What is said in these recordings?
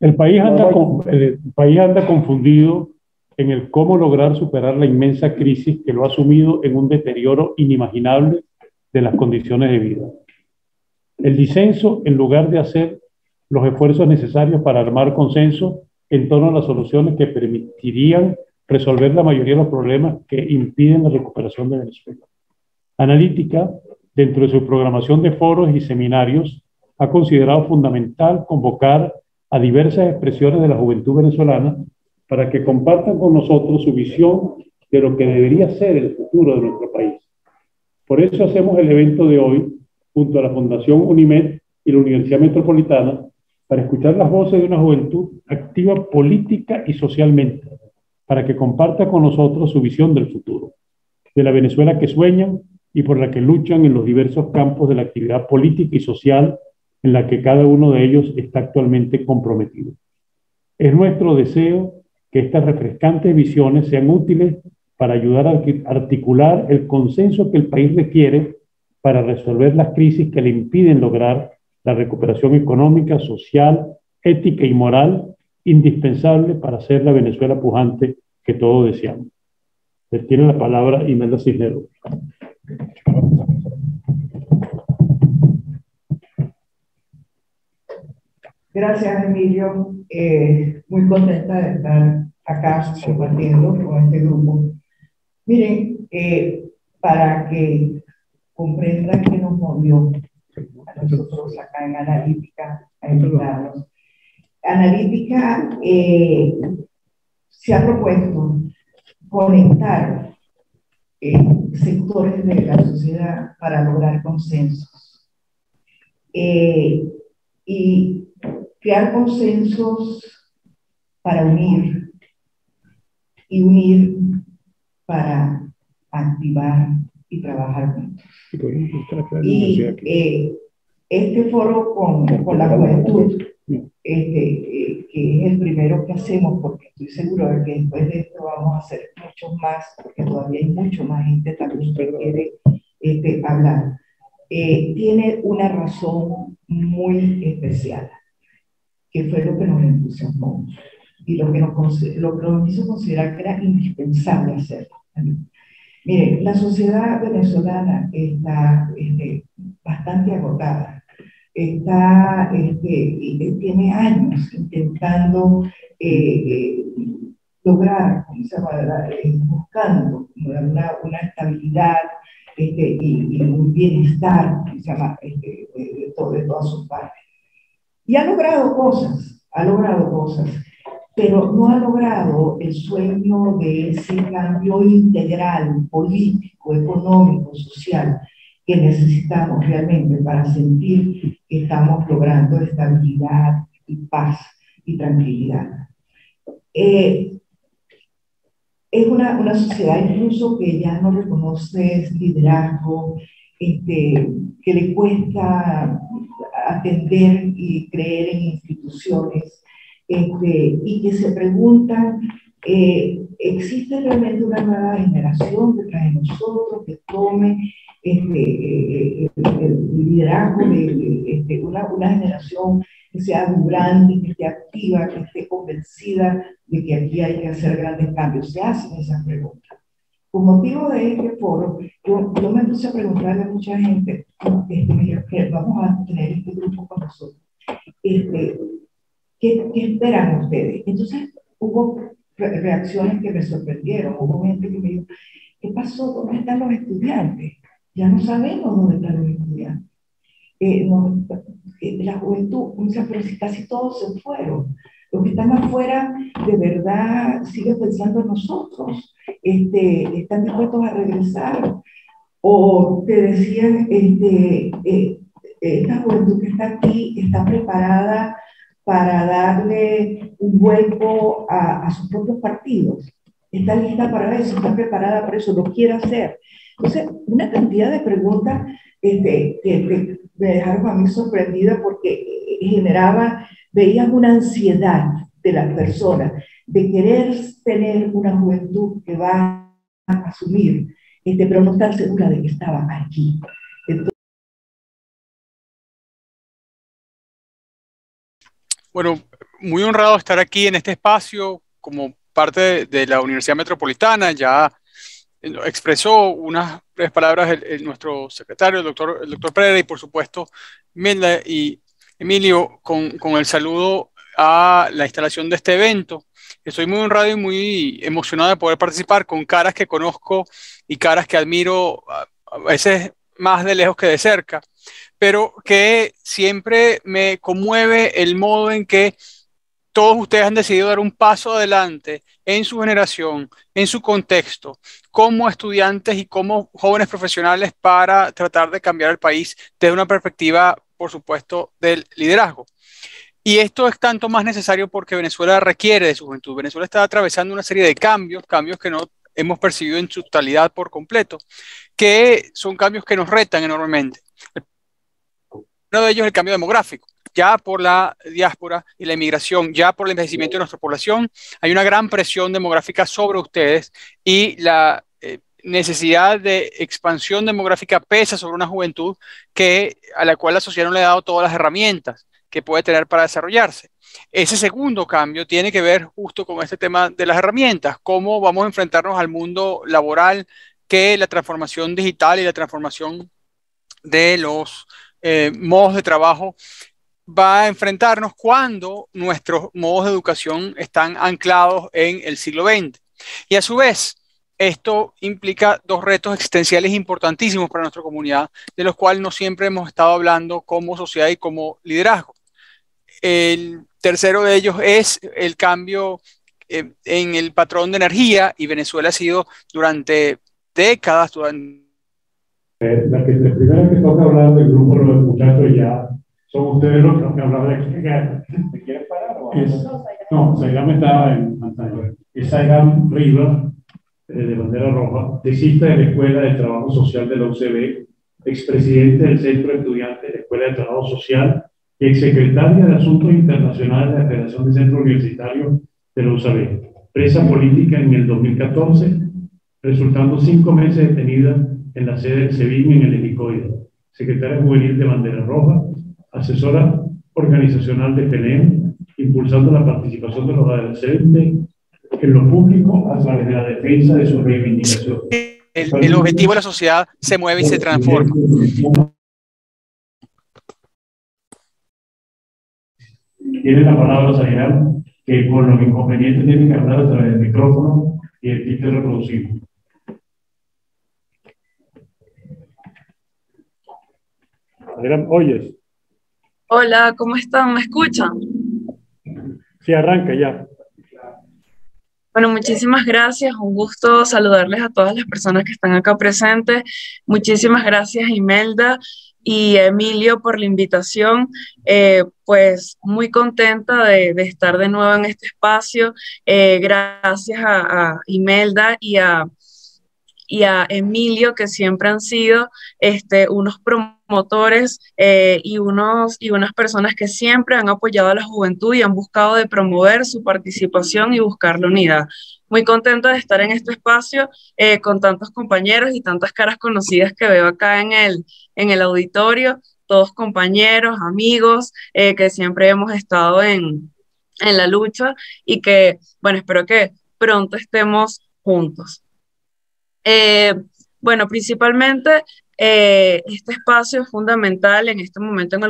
El país anda confundido en el cómo lograr superar la inmensa crisis que lo ha sumido en un deterioro inimaginable de las condiciones de vida. El disenso, en lugar de hacer los esfuerzos necesarios para armar consenso en torno a las soluciones que permitirían resolver la mayoría de los problemas que impiden la recuperación de Venezuela. Analítica, dentro de su programación de foros y seminarios, ha considerado fundamental convocar a diversas expresiones de la juventud venezolana para que compartan con nosotros su visión de lo que debería ser el futuro de nuestro país. Por eso hacemos el evento de hoy junto a la Fundación UNIMED y la Universidad Metropolitana para escuchar las voces de una juventud activa política y socialmente, para que comparta con nosotros su visión del futuro, de la Venezuela que sueñan y por la que luchan en los diversos campos de la actividad política y social en la que cada uno de ellos está actualmente comprometido. Es nuestro deseo que estas refrescantes visiones sean útiles para ayudar a articular el consenso que el país requiere para resolver las crisis que le impiden lograr la recuperación económica, social, ética y moral indispensable para ser la Venezuela pujante que todos deseamos. Tiene la palabra Imelda Cisneros. Gracias, Emilio. Muy contenta de estar acá compartiendo con este grupo. Miren, para que comprendan que nos movió a nosotros acá en Analítica a invitarnos. Analítica se ha propuesto conectar sectores de la sociedad para lograr consensos y crear consensos para unir y unir para activar y trabajar juntos. Y este foro con la juventud, que es el primero que hacemos, porque estoy seguro de que después de esto vamos a hacer muchos más, porque todavía hay mucho más gente también que quiere hablar. Tiene una razón muy especial, que fue lo que nos entusiasmó y lo que nos hizo considerar que era indispensable hacerlo. Mire, la sociedad venezolana está bastante agotada. Tiene años intentando lograr, buscando una estabilidad y un bienestar, de todas sus partes. Y ha logrado cosas, pero no ha logrado el sueño de ese cambio integral, político, económico, social, que necesitamos realmente para sentir que estamos logrando estabilidad y paz y tranquilidad. Es una sociedad incluso que ya no reconoce liderazgo, que le cuesta atender y creer en instituciones, y que se preguntan, ¿existe realmente una nueva generación detrás de nosotros que tome el liderazgo de una generación que sea vibrante, que esté activa, que esté convencida de que aquí hay que hacer grandes cambios? Se hacen esas preguntas. Con motivo de este foro, yo me puse a preguntarle a mucha gente, que vamos a tener este grupo con nosotros, ¿qué esperan ustedes? Entonces hubo reacciones que me sorprendieron. Hubo gente que me dijo, ¿qué pasó? ¿Dónde están los estudiantes? Ya no sabemos dónde están los estudiantes. La juventud, pero si casi todos se fueron. Los que están afuera, de verdad, siguen pensando en nosotros, están dispuestos a regresar. O te decían, esta juventud que está aquí está preparada para darle un vuelco a sus propios partidos. Está lista para eso, está preparada para eso, lo quiere hacer. Entonces, una cantidad de preguntas que me dejaron a mí sorprendida porque veían una ansiedad de las personas de querer tener una juventud que va a asumir, pero no estar segura de que estaba aquí. Entonces, Bueno, muy honrado de estar aquí en este espacio como parte de la Universidad Metropolitana. Ya expresó unas breves palabras nuestro secretario, el doctor Pereira, y por supuesto Melda y Emilio con el saludo a la instalación de este evento. Estoy muy honrado y muy emocionado de poder participar con caras que conozco y caras que admiro a veces más de lejos que de cerca, pero que siempre me conmueve el modo en que todos ustedes han decidido dar un paso adelante en su generación, en su contexto, como estudiantes y como jóvenes profesionales para tratar de cambiar el país desde una perspectiva, por supuesto, del liderazgo. Y esto es tanto más necesario porque Venezuela requiere de su juventud. Venezuela está atravesando una serie de cambios que no hemos percibido en su totalidad por completo, que son cambios que nos retan enormemente. Uno de ellos es el cambio demográfico. Ya por la diáspora y la inmigración, ya por el envejecimiento de nuestra población, hay una gran presión demográfica sobre ustedes y la necesidad de expansión demográfica pesa sobre una juventud a la cual la sociedad no le ha dado todas las herramientas que puede tener para desarrollarse. Ese segundo cambio tiene que ver justo con este tema de las herramientas, cómo vamos a enfrentarnos al mundo laboral, que la transformación digital y la transformación de los modos de trabajo va a enfrentarnos cuando nuestros modos de educación están anclados en el siglo XX. Y a su vez, esto implica dos retos existenciales importantísimos para nuestra comunidad, de los cuales no siempre hemos estado hablando como sociedad y como liderazgo. El tercero de ellos es el cambio en el patrón de energía, y Venezuela ha sido durante décadas, La primera que toca hablar del grupo de los muchachos ya son ustedes los que hablan de ¿te quieres parar? No, Saigam está en pantalla. Es Saigam Riva, de Bandera Roja, tesista de la Escuela de Trabajo Social de la UCB, expresidente del Centro de Estudiantes de la Escuela de Trabajo Social y exsecretaria de Asuntos Internacionales de la Federación de Centros Universitarios de la UCB. Presa política en el 2014, resultando 5 meses detenida en la sede del SEBIN en el helicoide, secretaria juvenil de Bandera Roja, asesora organizacional de PNM, impulsando la participación de los adolescentes en lo público a través de la defensa de sus reivindicaciones. El objetivo de la sociedad se mueve y se transforma. Tiene la palabra Saigam, que por los inconvenientes tiene que hablar a través del micrófono y el kit reproducible. ¿Oyes? Hola, ¿cómo están? ¿Me escuchan? Sí, arranca ya. Bueno, muchísimas gracias. Un gusto saludarles a todas las personas que están acá presentes. Muchísimas gracias, Imelda y Emilio, por la invitación. Pues muy contenta de estar de nuevo en este espacio. Gracias a Imelda y a Emilio, que siempre han sido unos promotores y unas personas que siempre han apoyado a la juventud y han buscado de promover su participación y buscar la unidad. Muy contenta de estar en este espacio con tantos compañeros y tantas caras conocidas que veo acá en el auditorio, todos compañeros, amigos, que siempre hemos estado en la lucha y que, bueno, espero que pronto estemos juntos. Bueno, principalmente este espacio es fundamental en este momento en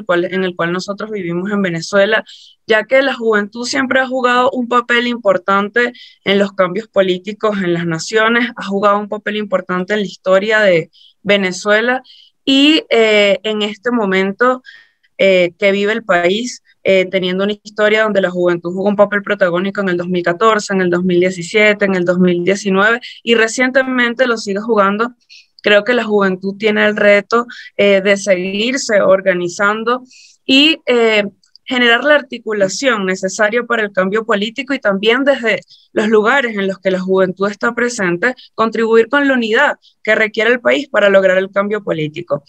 el cual nosotros vivimos en Venezuela, ya que la juventud siempre ha jugado un papel importante en los cambios políticos en las naciones, ha jugado un papel importante en la historia de Venezuela y en este momento que vive el país, teniendo una historia donde la juventud jugó un papel protagónico en el 2014, en el 2017, en el 2019 y recientemente lo sigue jugando. Creo que la juventud tiene el reto de seguirse organizando y generar la articulación necesaria para el cambio político y también desde los lugares en los que la juventud está presente, contribuir con la unidad que requiere el país para lograr el cambio político.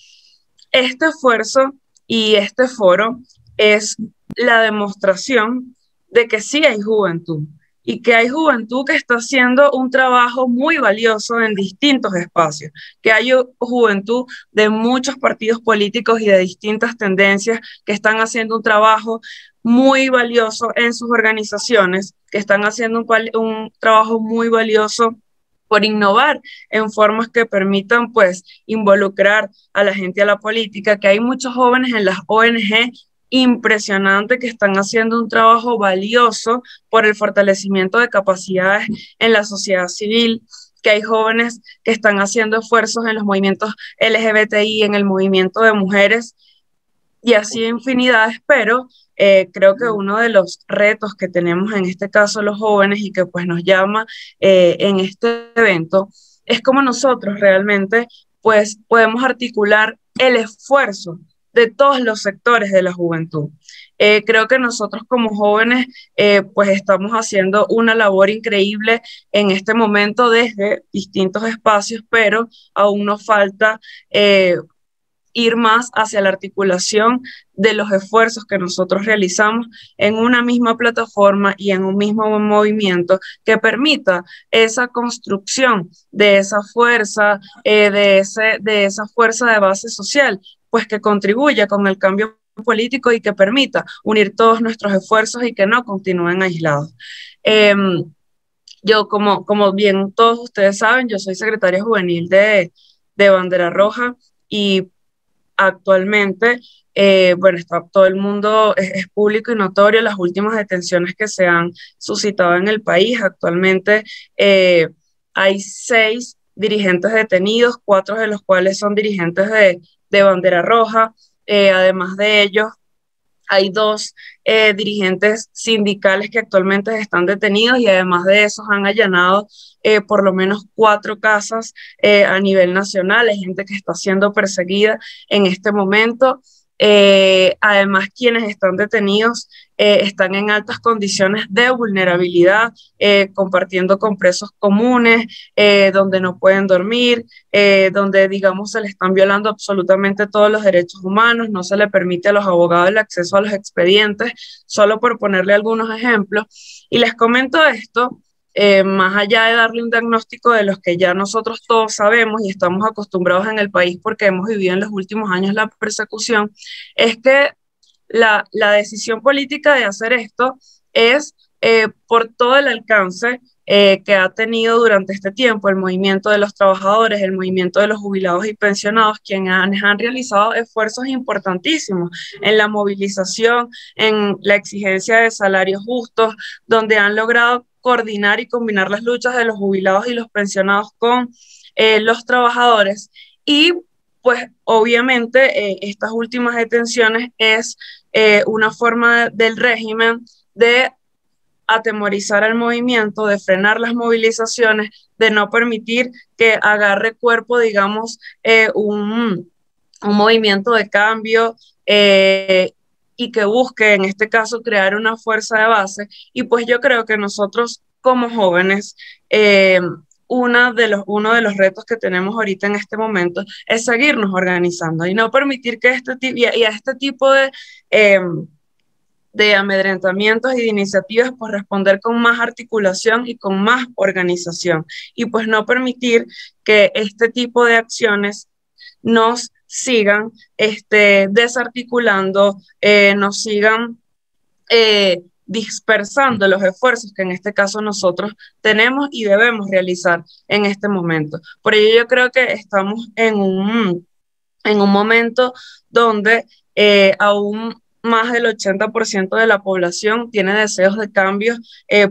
Este esfuerzo y este foro es la demostración de que sí hay juventud y que hay juventud que está haciendo un trabajo muy valioso en distintos espacios, que hay juventud de muchos partidos políticos y de distintas tendencias que están haciendo un trabajo muy valioso en sus organizaciones, que están haciendo un trabajo muy valioso por innovar en formas que permitan pues involucrar a la gente a la política, que hay muchos jóvenes en las ONG impresionante que están haciendo un trabajo valioso por el fortalecimiento de capacidades en la sociedad civil, que hay jóvenes que están haciendo esfuerzos en los movimientos LGBTI, en el movimiento de mujeres y así infinidades, pero creo que uno de los retos que tenemos en este caso los jóvenes y que pues nos llama en este evento es cómo nosotros realmente pues podemos articular el esfuerzo de todos los sectores de la juventud. Creo que nosotros como jóvenes pues estamos haciendo una labor increíble en este momento desde distintos espacios, pero aún nos falta ir más hacia la articulación de los esfuerzos que nosotros realizamos en una misma plataforma y en un mismo movimiento que permita esa construcción de esa fuerza, de esa fuerza de base social, pues que contribuya con el cambio político y que permita unir todos nuestros esfuerzos y que no continúen aislados. Yo, como bien todos ustedes saben, yo soy secretaria juvenil de Bandera Roja y actualmente, bueno, está todo el mundo, es público y notorio las últimas detenciones que se han suscitado en el país. Actualmente hay 6 dirigentes detenidos, 4 de los cuales son dirigentes de Bandera Roja. Además de ellos, hay 2 dirigentes sindicales que actualmente están detenidos y además de esos han allanado por lo menos 4 casas a nivel nacional. Hay gente que está siendo perseguida en este momento. Además, quienes están detenidos están en altas condiciones de vulnerabilidad, compartiendo con presos comunes, donde no pueden dormir, donde, digamos, se les están violando absolutamente todos los derechos humanos, no se le permite a los abogados el acceso a los expedientes, solo por ponerle algunos ejemplos. Y les comento esto, más allá de darle un diagnóstico de los que ya nosotros todos sabemos y estamos acostumbrados en el país porque hemos vivido en los últimos años la persecución, es que la decisión política de hacer esto es por todo el alcance que ha tenido durante este tiempo el movimiento de los trabajadores, el movimiento de los jubilados y pensionados, quienes han realizado esfuerzos importantísimos en la movilización, en la exigencia de salarios justos, donde han logrado coordinar y combinar las luchas de los jubilados y los pensionados con los trabajadores. Y pues obviamente estas últimas detenciones es una forma del régimen de atemorizar al movimiento, de frenar las movilizaciones, de no permitir que agarre cuerpo, digamos, un movimiento de cambio y que busque, en este caso, crear una fuerza de base. Y pues yo creo que nosotros como jóvenes, uno de los retos que tenemos ahorita en este momento es seguirnos organizando y no permitir que a este tipo de amedrentamientos y de iniciativas, pues responder con más articulación y con más organización. Y pues no permitir que este tipo de acciones nos sigan desarticulando, nos sigan dispersando los esfuerzos que en este caso nosotros tenemos y debemos realizar en este momento. Por ello yo creo que estamos en un momento donde aún más del 80% de la población tiene deseos de cambio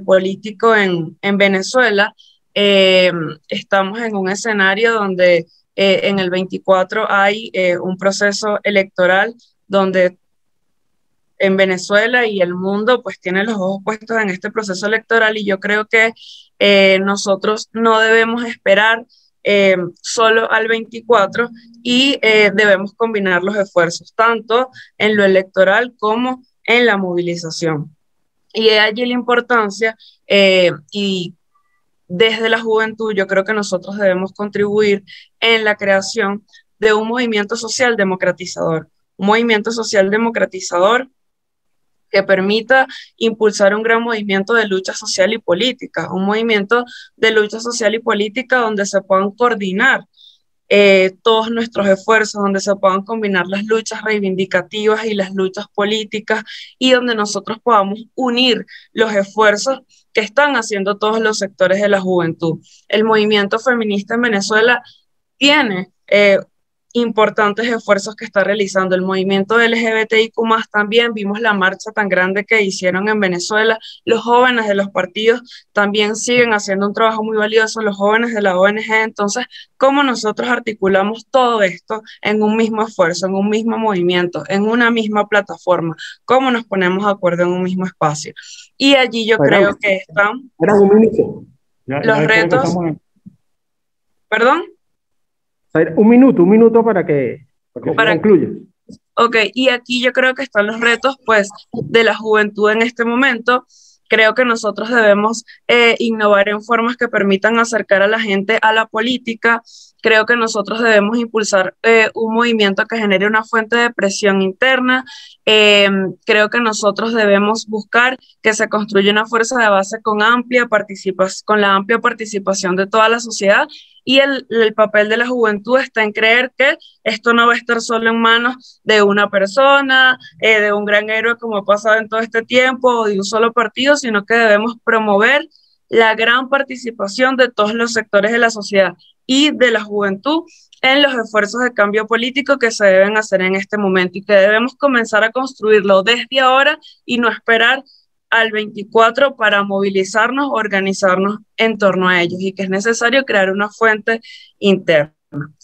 político en Venezuela. Estamos en un escenario donde en el 24 hay un proceso electoral donde en Venezuela y el mundo pues tiene los ojos puestos en este proceso electoral, y yo creo que nosotros no debemos esperar solo al 24 y debemos combinar los esfuerzos tanto en lo electoral como en la movilización. Y de allí la importancia y desde la juventud yo creo que nosotros debemos contribuir en la creación de un movimiento social democratizador, que permita impulsar un gran movimiento de lucha social y política, un movimiento de lucha social y política donde se puedan coordinar todos nuestros esfuerzos, donde se puedan combinar las luchas reivindicativas y las luchas políticas y donde nosotros podamos unir los esfuerzos que están haciendo todos los sectores de la juventud. El movimiento feminista en Venezuela tiene importantes esfuerzos que está realizando. El movimiento LGBTIQ+, también vimos la marcha tan grande que hicieron en Venezuela. Los jóvenes de los partidos también siguen haciendo un trabajo muy valioso, los jóvenes de la ONG. Entonces, ¿cómo nosotros articulamos todo esto en un mismo esfuerzo, en un mismo movimiento, en una misma plataforma? ¿Cómo nos ponemos de acuerdo en un mismo espacio? Y allí yo creo que están los retos. ¿Perdón? Un minuto para que concluya. Ok, y aquí yo creo que están los retos, pues, de la juventud en este momento. Creo que nosotros debemos innovar en formas que permitan acercar a la gente a la política. Creo que nosotros debemos impulsar un movimiento que genere una fuente de presión interna. Creo que nosotros debemos buscar que se construya una fuerza de base con la amplia participación de toda la sociedad. Y el papel de la juventud está en creer que esto no va a estar solo en manos de una persona, de un gran héroe como ha pasado en todo este tiempo, o de un solo partido, sino que debemos promover la gran participación de todos los sectores de la sociedad y de la juventud en los esfuerzos de cambio político que se deben hacer en este momento y que debemos comenzar a construirlo desde ahora y no esperar al 24 para movilizarnos, organizarnos en torno a ellos, y que es necesario crear una fuente interna.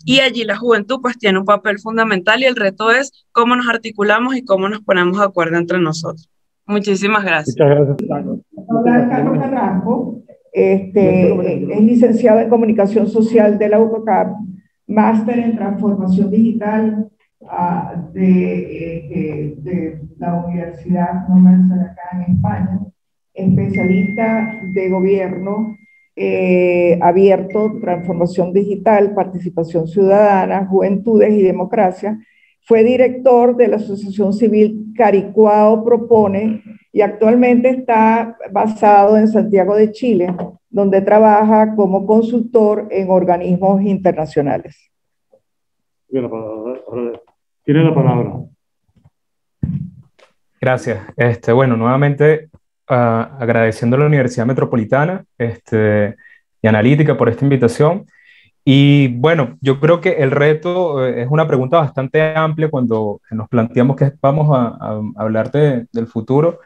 Y allí la juventud pues tiene un papel fundamental y el reto es cómo nos articulamos y cómo nos ponemos de acuerdo entre nosotros. Muchísimas gracias. Muchas gracias. Hola, Carlos Carrasco, es licenciado en Comunicación Social de la UCOCAP, máster en Transformación Digital de la Universidad Normal acá en España, especialista de gobierno abierto, transformación digital, participación ciudadana, juventudes y democracia. Fue director de la Asociación Civil Caricuao Propone y actualmente está basado en Santiago de Chile, donde trabaja como consultor en organismos internacionales. Tiene la palabra. Gracias. Bueno, nuevamente agradeciendo a la Universidad Metropolitana y Analítica por esta invitación. Y bueno, yo creo que el reto es una pregunta bastante amplia cuando nos planteamos que vamos a hablar del futuro.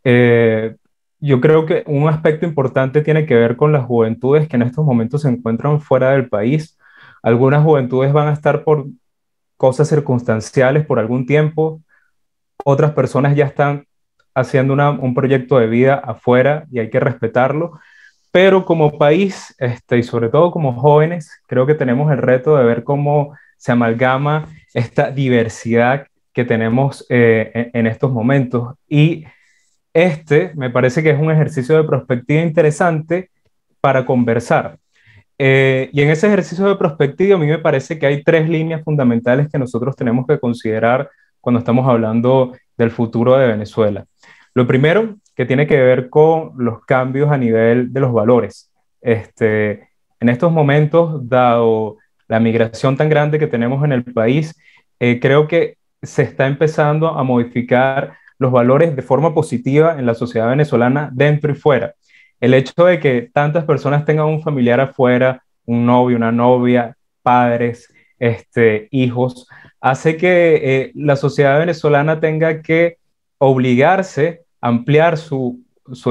Yo creo que un aspecto importante tiene que ver con las juventudes que en estos momentos se encuentran fuera del país. Algunas juventudes van a estar por cosas circunstanciales por algún tiempo, otras personas ya están haciendo un proyecto de vida afuera y hay que respetarlo, pero como país y sobre todo como jóvenes, creo que tenemos el reto de ver cómo se amalgama esta diversidad que tenemos en estos momentos, y me parece que es un ejercicio de perspectiva interesante para conversar. Y en ese ejercicio de perspectiva a mí me parece que hay tres líneas fundamentales que nosotros tenemos que considerar cuando estamos hablando del futuro de Venezuela. Lo primero, que tiene que ver con los cambios a nivel de los valores. En estos momentos, dado la migración tan grande que tenemos en el país, creo que se está empezando a modificar los valores de forma positiva en la sociedad venezolana dentro y fuera. El hecho de que tantas personas tengan un familiar afuera, un novio, una novia, padres, hijos, hace que la sociedad venezolana tenga que obligarse a ampliar su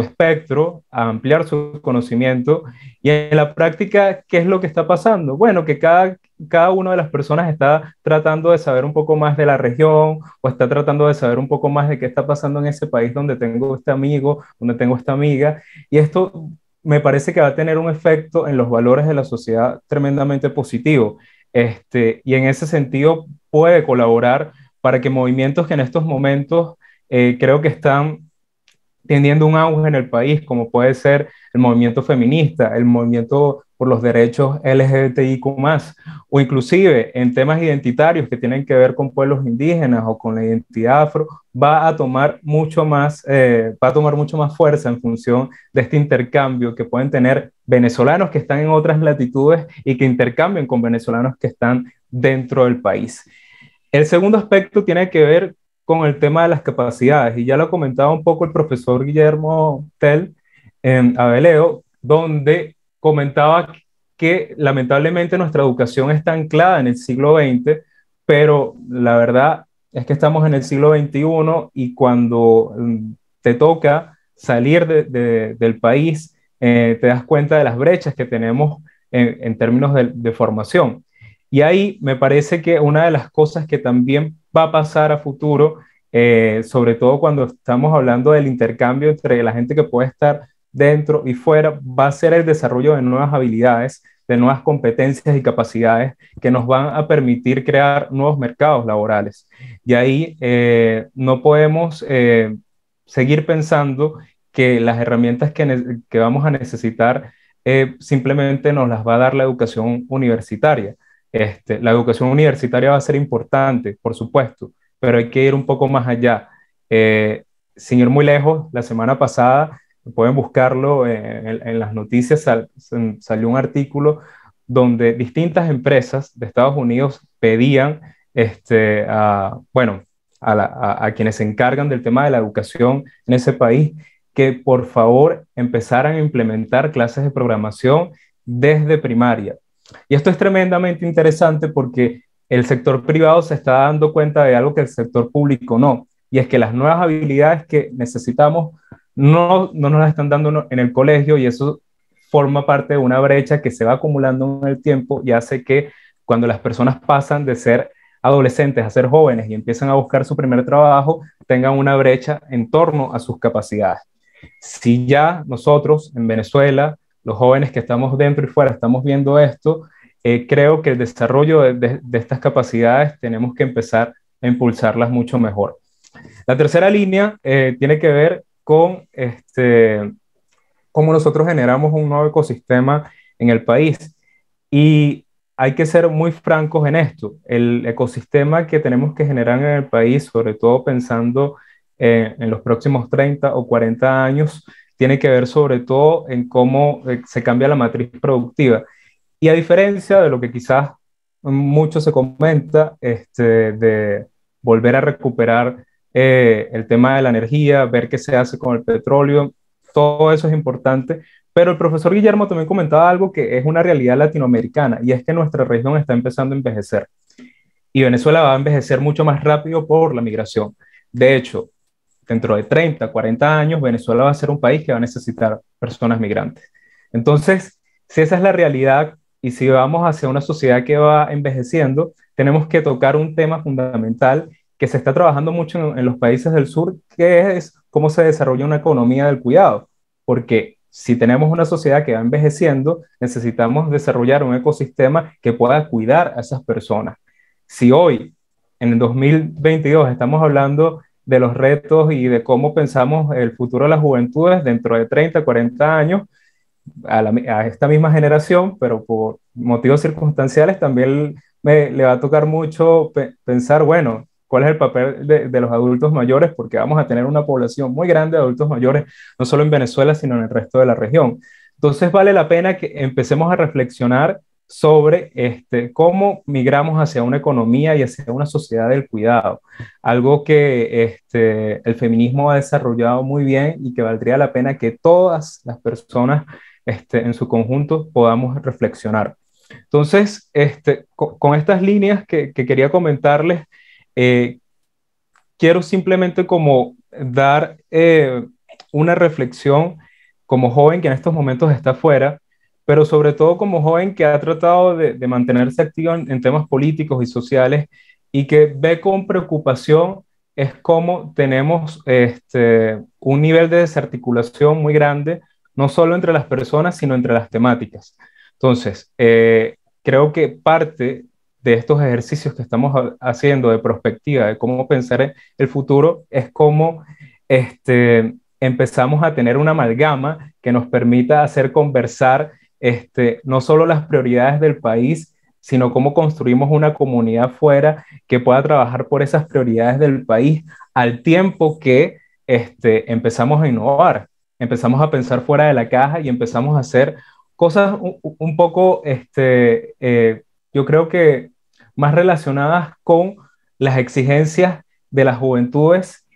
espectro, a ampliar su conocimiento, y en la práctica, ¿qué es lo que está pasando? Bueno, que cada una de las personas está tratando de saber un poco más de la región, o está tratando de saber un poco más de qué está pasando en ese país donde tengo este amigo, donde tengo esta amiga, y esto me parece que va a tener un efecto en los valores de la sociedad tremendamente positivo, y en ese sentido puede colaborar para que movimientos que en estos momentos creo que están teniendo un auge en el país, como puede ser el movimiento feminista, el movimiento por los derechos LGBTIQ+, o inclusive en temas identitarios que tienen que ver con pueblos indígenas o con la identidad afro, va a tomar mucho más fuerza en función de este intercambio que pueden tener venezolanos que están en otras latitudes y que intercambian con venezolanos que están dentro del país. El segundo aspecto tiene que ver con el tema de las capacidades, y ya lo comentaba un poco el profesor Guillermo Tell en Abeleo, donde comentaba que lamentablemente nuestra educación está anclada en el siglo XX, pero la verdad es que estamos en el siglo XXI y cuando te toca salir del país, te das cuenta de las brechas que tenemos en términos de formación. Y ahí me parece que una de las cosas que también va a pasar a futuro, sobre todo cuando estamos hablando del intercambio entre la gente que puede estar dentro y fuera, va a ser el desarrollo de nuevas habilidades, de nuevas competencias y capacidades que nos van a permitir crear nuevos mercados laborales. Y ahí no podemos seguir pensando que las herramientas que vamos a necesitar simplemente nos las va a dar la educación universitaria. La educación universitaria va a ser importante, por supuesto, pero hay que ir un poco más allá. Sin ir muy lejos, la semana pasada, pueden buscarlo en las noticias, salió un artículo donde distintas empresas de Estados Unidos pedían a quienes se encargan del tema de la educación en ese país que por favor empezaran a implementar clases de programación desde primaria. Y esto es tremendamente interesante porque el sector privado se está dando cuenta de algo que el sector público no, y es que las nuevas habilidades que necesitamos no nos las están dando en el colegio, y eso forma parte de una brecha que se va acumulando en el tiempo y hace que cuando las personas pasan de ser adolescentes a ser jóvenes y empiezan a buscar su primer trabajo, tengan una brecha en torno a sus capacidades. Si ya nosotros en Venezuela, los jóvenes que estamos dentro y fuera, estamos viendo esto, creo que el desarrollo de estas capacidades tenemos que empezar a impulsarlas mucho mejor. La tercera línea tiene que ver con cómo nosotros generamos un nuevo ecosistema en el país. Y hay que ser muy francos en esto. El ecosistema que tenemos que generar en el país, sobre todo pensando en los próximos 30 o 40 años, tiene que ver sobre todo en cómo se cambia la matriz productiva. Y a diferencia de lo que quizás mucho se comenta, de volver a recuperar el tema de la energía, ver qué se hace con el petróleo, todo eso es importante, pero el profesor Guillermo también comentaba algo que es una realidad latinoamericana, y es que nuestra región está empezando a envejecer, y Venezuela va a envejecer mucho más rápido por la migración. De hecho, dentro de 30, 40 años, Venezuela va a ser un país que va a necesitar personas migrantes. Entonces, si esa es la realidad y si vamos hacia una sociedad que va envejeciendo, tenemos que tocar un tema fundamental que se está trabajando mucho en los países del sur, que es cómo se desarrolla una economía del cuidado. Porque si tenemos una sociedad que va envejeciendo, necesitamos desarrollar un ecosistema que pueda cuidar a esas personas. Si hoy, en el 2022, estamos hablando de los retos y de cómo pensamos el futuro de las juventudes dentro de 30, 40 años, a esta misma generación, pero por motivos circunstanciales también le va a tocar mucho pensar, bueno, cuál es el papel de los adultos mayores, porque vamos a tener una población muy grande de adultos mayores, no solo en Venezuela, sino en el resto de la región. Entonces vale la pena que empecemos a reflexionar sobre cómo migramos hacia una economía y hacia una sociedad del cuidado, algo que el feminismo ha desarrollado muy bien y que valdría la pena que todas las personas en su conjunto podamos reflexionar. Entonces, con estas líneas que quería comentarles, quiero simplemente como dar una reflexión como joven que en estos momentos está fuera, pero sobre todo como joven que ha tratado de mantenerse activo en temas políticos y sociales y que ve con preocupación es cómo tenemos un nivel de desarticulación muy grande, no solo entre las personas, sino entre las temáticas. Entonces, creo que parte de estos ejercicios que estamos haciendo de prospectiva, de cómo pensar en el futuro, es cómo empezamos a tener una amalgama que nos permita hacer conversar no solo las prioridades del país, sino cómo construimos una comunidad fuera que pueda trabajar por esas prioridades del país al tiempo que empezamos a innovar, empezamos a pensar fuera de la caja y empezamos a hacer cosas un poco, yo creo que más relacionadas con las exigencias de las juventudes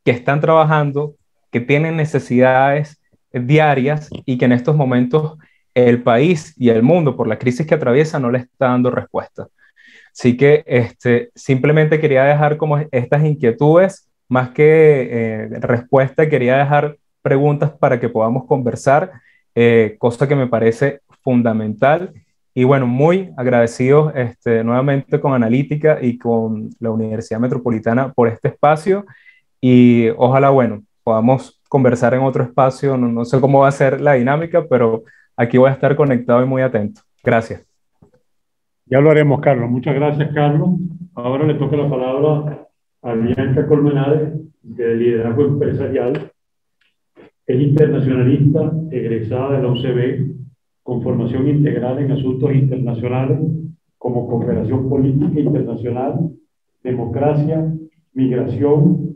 que están trabajando, que tienen necesidades diarias y que en estos momentos el país y el mundo, por la crisis que atraviesa, no le está dando respuesta. Así que simplemente quería dejar como estas inquietudes, más que respuesta, quería dejar preguntas para que podamos conversar, cosa que me parece fundamental. Y bueno, muy agradecidos nuevamente con Analítica y con la Universidad Metropolitana por este espacio y ojalá, bueno, podamos conversar en otro espacio. No sé cómo va a ser la dinámica, pero aquí voy a estar conectado y muy atento. Gracias. Ya lo haremos, Carlos. Muchas gracias, Carlos. Ahora le toca la palabra a Bianca Colmenares, de Liderazgo Empresarial. Es internacionalista, egresada de la UCB, con formación integral en asuntos internacionales, como cooperación política internacional, democracia, migración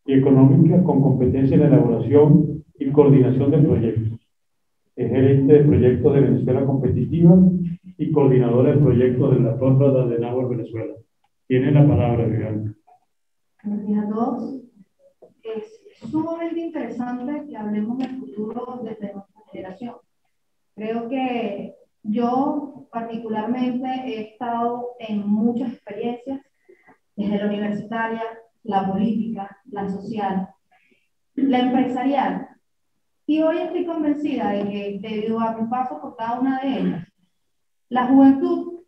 y económica, con competencia en la elaboración y coordinación de proyectos. Es gerente de proyectos de Venezuela Competitiva y coordinadora de proyectos de la Ronda de Adenauer, Venezuela. Tiene la palabra, Viviana. Buenos días a todos. Es sumamente interesante que hablemos del futuro desde nuestra generación. Creo que yo particularmente he estado en muchas experiencias, desde la universitaria, la política, la social, la empresarial. Y hoy estoy convencida de que, debido a mi paso por cada una de ellas, la juventud,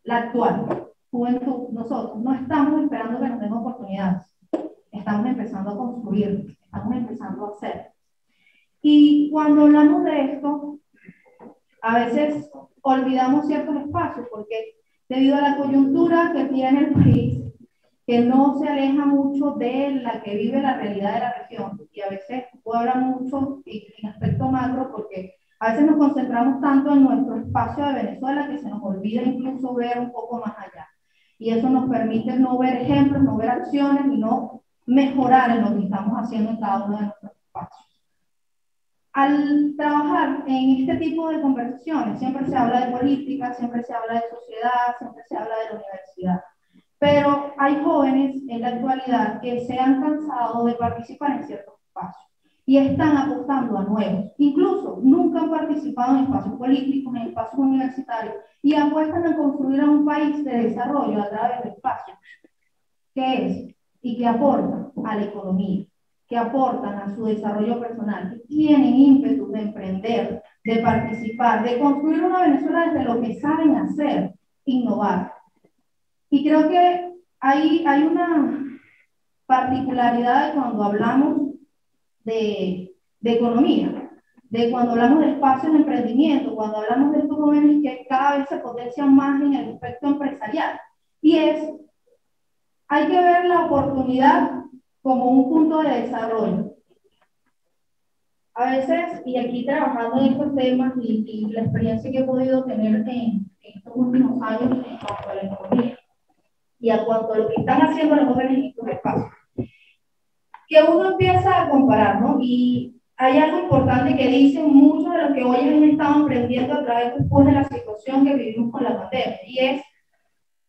la actual juventud, nosotros no estamos esperando que nos den oportunidades, estamos empezando a construir, estamos empezando a hacer. Y cuando hablamos de esto, a veces olvidamos ciertos espacios, porque debido a la coyuntura que tiene el país, que no se aleja mucho de la que vive la realidad de la región, y a veces puedo hablar mucho en aspecto macro, porque a veces nos concentramos tanto en nuestro espacio de Venezuela que se nos olvida incluso ver un poco más allá. Y eso nos permite no ver ejemplos, no ver acciones y no mejorar en lo que estamos haciendo en cada uno de nuestros espacios. Al trabajar en este tipo de conversaciones, siempre se habla de política, siempre se habla de sociedad, siempre se habla de la universidad. Pero hay jóvenes en la actualidad que se han cansado de participar en ciertos espacios y están apostando a nuevos. Incluso nunca han participado en espacios políticos, en espacios universitarios, y apuestan a construir a un país de desarrollo a través de espacios. ¿Qué es? Y que aportan a la economía, que aportan a su desarrollo personal, que tienen ímpetu de emprender, de participar, de construir una Venezuela desde lo que saben hacer, innovar. Y creo que hay una particularidad de cuando hablamos de economía, de cuando hablamos de espacios de emprendimiento, cuando hablamos de estos jóvenes que cada vez se potencian más en el aspecto empresarial. Y hay que ver la oportunidad como un punto de desarrollo. A veces, y aquí trabajando en estos temas y la experiencia que he podido tener en estos últimos años en cuanto a la economía y a cuanto a lo que están haciendo los jóvenes en estos espacios, que uno empieza a comparar, ¿no? Y hay algo importante que dicen muchos de los que hoy han estado emprendiendo a través después de la situación que vivimos con la pandemia, y es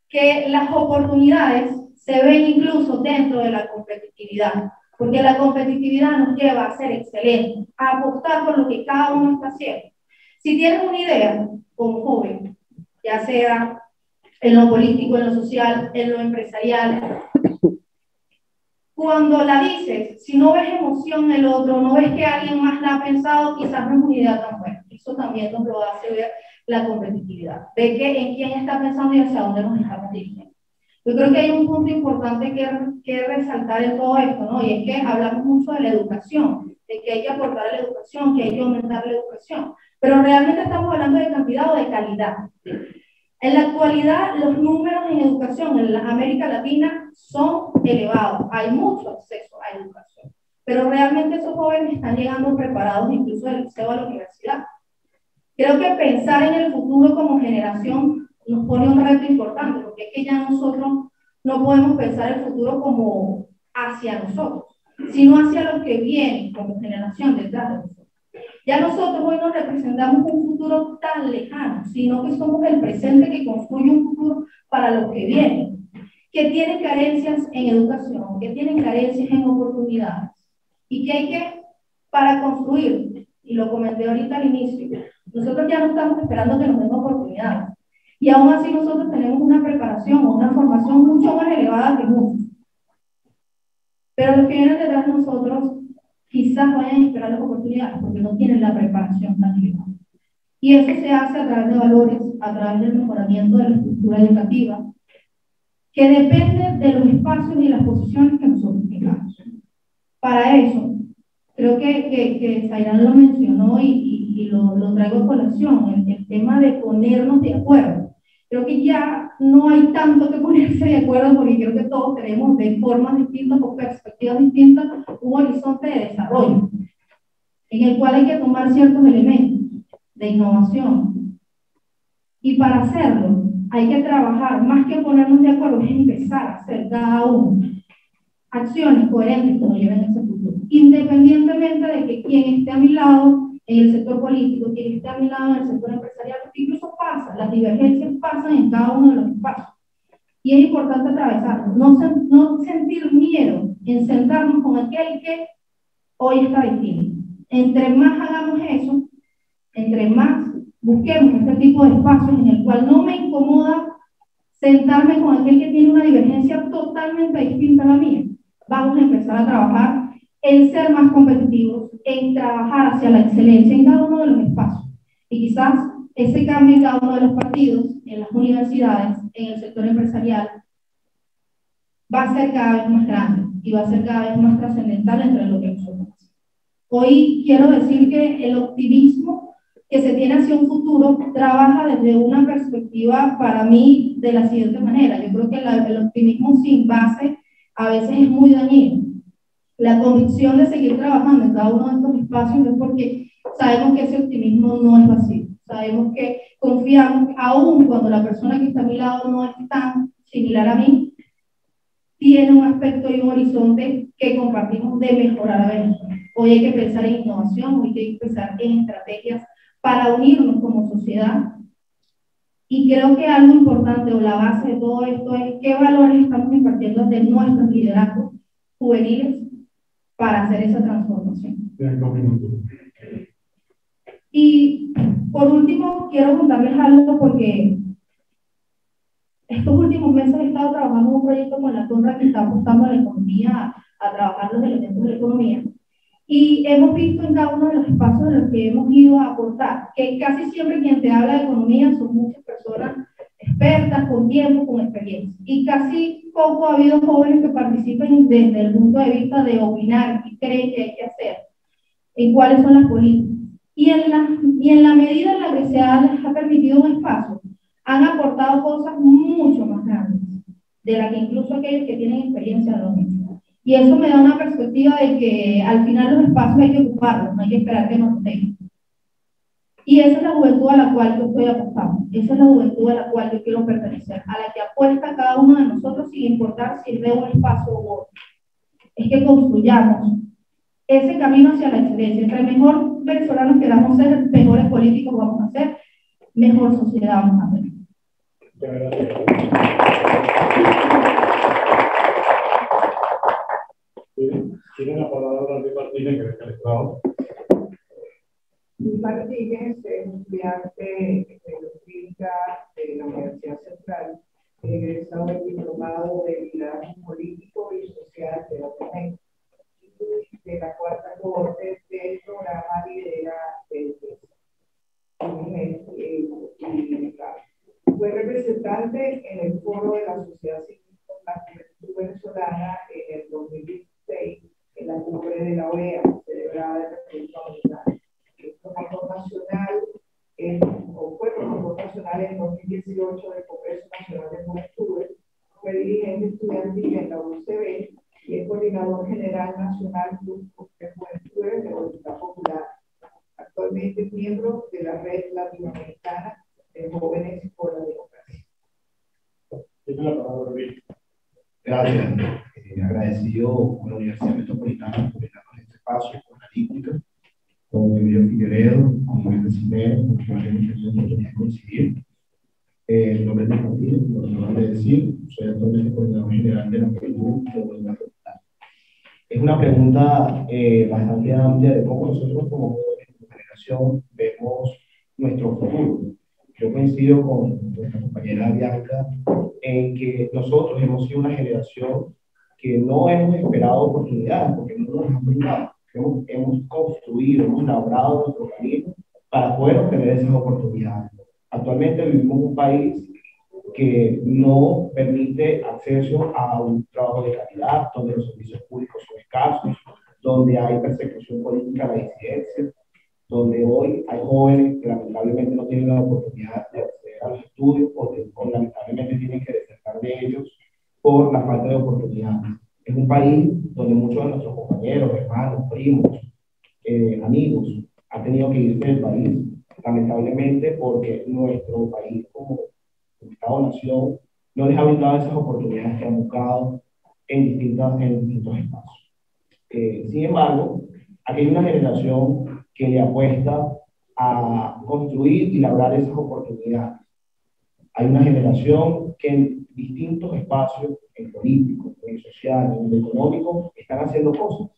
que las oportunidades se ven incluso dentro de la competitividad, porque la competitividad nos lleva a ser excelentes, a apostar por lo que cada uno está haciendo. Si tienes una idea como joven, ya sea en lo político, en lo social, en lo empresarial, cuando la dices, si no ves emoción en el otro, no ves que alguien más la ha pensado, quizás no es una idea tan buena. Eso también nos lo hace ver la competitividad. Ve que en quién está pensando y hacia dónde nos estamos dirigiendo. Yo creo que hay un punto importante que resaltar en todo esto, ¿no? Y es que hablamos mucho de la educación, de que hay que aportar a la educación, que hay que aumentar la educación. Pero realmente estamos hablando de cantidad o de calidad. En la actualidad, los números en educación en la América Latina son elevados. Hay mucho acceso a educación. pero realmente esos jóvenes están llegando preparados incluso del liceo a la universidad. Creo que pensar en el futuro como generación nos pone un reto importante, porque es que ya nosotros no podemos pensar el futuro como hacia nosotros, sino hacia los que vienen como generación detrás de nosotros. Ya nosotros hoy no representamos un futuro tan lejano, sino que somos el presente que construye un futuro para los que vienen, que tienen carencias en educación, que tienen carencias en oportunidades, y que hay que, para construir, y lo comenté ahorita al inicio, nosotros ya no estamos esperando que nos den oportunidades, y aún así nosotros tenemos una preparación o una formación mucho más elevada que muchos. Pero los que vienen detrás de nosotros quizás vayan a esperar las oportunidades porque no tienen la preparación tan elevada. Y eso se hace a través de valores, a través del mejoramiento de la estructura educativa, que depende de los espacios y las posiciones que nosotros tengamos. Para eso, creo que Zairán lo mencionó y lo traigo a colación, el tema de ponernos de acuerdo. Creo que ya no hay tanto que ponerse de acuerdo porque creo que todos tenemos de formas distintas o perspectivas distintas un horizonte de desarrollo en el cual hay que tomar ciertos elementos de innovación. Y para hacerlo hay que trabajar, más que ponernos de acuerdo, es empezar a hacer cada uno acciones coherentes que nos lleven a ese futuro, independientemente de que quien esté a mi lado en el sector político, quien esté a mi lado en el sector empresarial, porque incluso pasa, las divergencias pasan en cada uno de los espacios. Y es importante atravesarlo, no sentir miedo en sentarnos con aquel que hoy está distinto. Entre más hagamos eso, entre más busquemos este tipo de espacios en el cual no me incomoda sentarme con aquel que tiene una divergencia totalmente distinta a la mía, vamos a empezar a trabajar en ser más competitivos, en trabajar hacia la excelencia en cada uno de los espacios. Y quizás ese cambio en cada uno de los partidos, en las universidades, en el sector empresarial, va a ser cada vez más grande y va a ser cada vez más trascendental entre lo que nosotros hacemos. Hoy quiero decir que el optimismo que se tiene hacia un futuro trabaja desde una perspectiva, para mí, de la siguiente manera. Yo creo que el optimismo sin base a veces es muy dañino. La convicción de seguir trabajando en cada uno de estos espacios es porque sabemos que ese optimismo no es vacío. Sabemos que confiamos, aún cuando la persona que está a mi lado no es tan similar a mí, tiene un aspecto y un horizonte que compartimos de mejorar a Venezuela. Hoy hay que pensar en innovación, hoy hay que pensar en estrategias para unirnos como sociedad. Y creo que algo importante o la base de todo esto es qué valores estamos impartiendo de nuestros liderazgos juveniles para hacer esa transformación. Y por último, quiero contarles algo porque estos últimos meses he estado trabajando en un proyecto con la Conra que está apostando a la economía, a trabajar los elementos de la economía. Y hemos visto en cada uno de los espacios en los que hemos ido a aportar, que casi siempre quien te habla de economía son muchas personas expertas, con tiempo, con experiencia. Y casi poco ha habido jóvenes que participen desde el punto de vista de opinar qué creen que hay que hacer, en cuáles son las políticas. Y en la medida en la que les ha permitido un espacio, han aportado cosas mucho más grandes, de las que incluso aquellos que tienen experiencia lo han hecho. Y eso me da una perspectiva de que al final los espacios hay que ocuparlos, no hay que esperar que nos tengan. Y esa es la juventud a la cual yo estoy apostando, esa es la juventud a la cual yo quiero pertenecer, a la que apuesta cada uno de nosotros sin importar si es de un espacio u otro. Es que construyamos ese camino hacia la excelencia. Entre mejor venezolanos queramos ser, mejores políticos vamos a ser, mejor sociedad vamos a ser. Tiene la palabra de Martínez, que es el Estado. Martínez es estudiante de física de la Universidad Central, egresado del diplomado de liderazgo político y social de la UNED, de la cuarta cohorte del programa Lidera del fue representante en el foro de la sociedad civil con la juventud venezolana en el 2016 en la cumbre de la OEA celebrada en la República Dominicana. Promotor nacional fue promotor nacional en 2018 del Congreso Nacional de Juventudes, fue dirigente estudiantil en la UCB y es coordinador general nacional Latinoamericana de Jóvenes por la Democracia. Gracias. Agradecido con la Universidad Metropolitana por darnos este espacio con analítica, con Emilio Figueredo, con Miguel Cisneros, con quien hemos tenido la oportunidad de coincidir. Mi nombre es Martínez, como lo acaban de decir, soy actualmente coordinador general de la PNU. Es una pregunta bastante amplia de cómo nosotros como jóvenes, como generación, vemos nuestro futuro. Yo coincido con nuestra compañera Bianca en que nosotros hemos sido una generación que no hemos esperado oportunidades, porque no nos han brindado. Hemos construido, hemos labrado nuestro camino para poder obtener esas oportunidades. Actualmente vivimos en un país que no permite acceso a un trabajo de calidad, donde los servicios públicos son escasos, donde hay persecución política a la disidencia, donde hoy hay jóvenes que lamentablemente no tienen la oportunidad de acceder a los estudios o lamentablemente tienen que desertar de ellos por la falta de oportunidades. Es un país donde muchos de nuestros compañeros, hermanos, primos, amigos han tenido que irse del país, lamentablemente porque nuestro país como Estado-nación no les ha brindado esas oportunidades que han buscado en distintos espacios. Sin embargo, aquí hay una generación que le apuesta a construir y labrar esas oportunidades. Hay una generación que en distintos espacios, en político, en social, en económico, están haciendo cosas.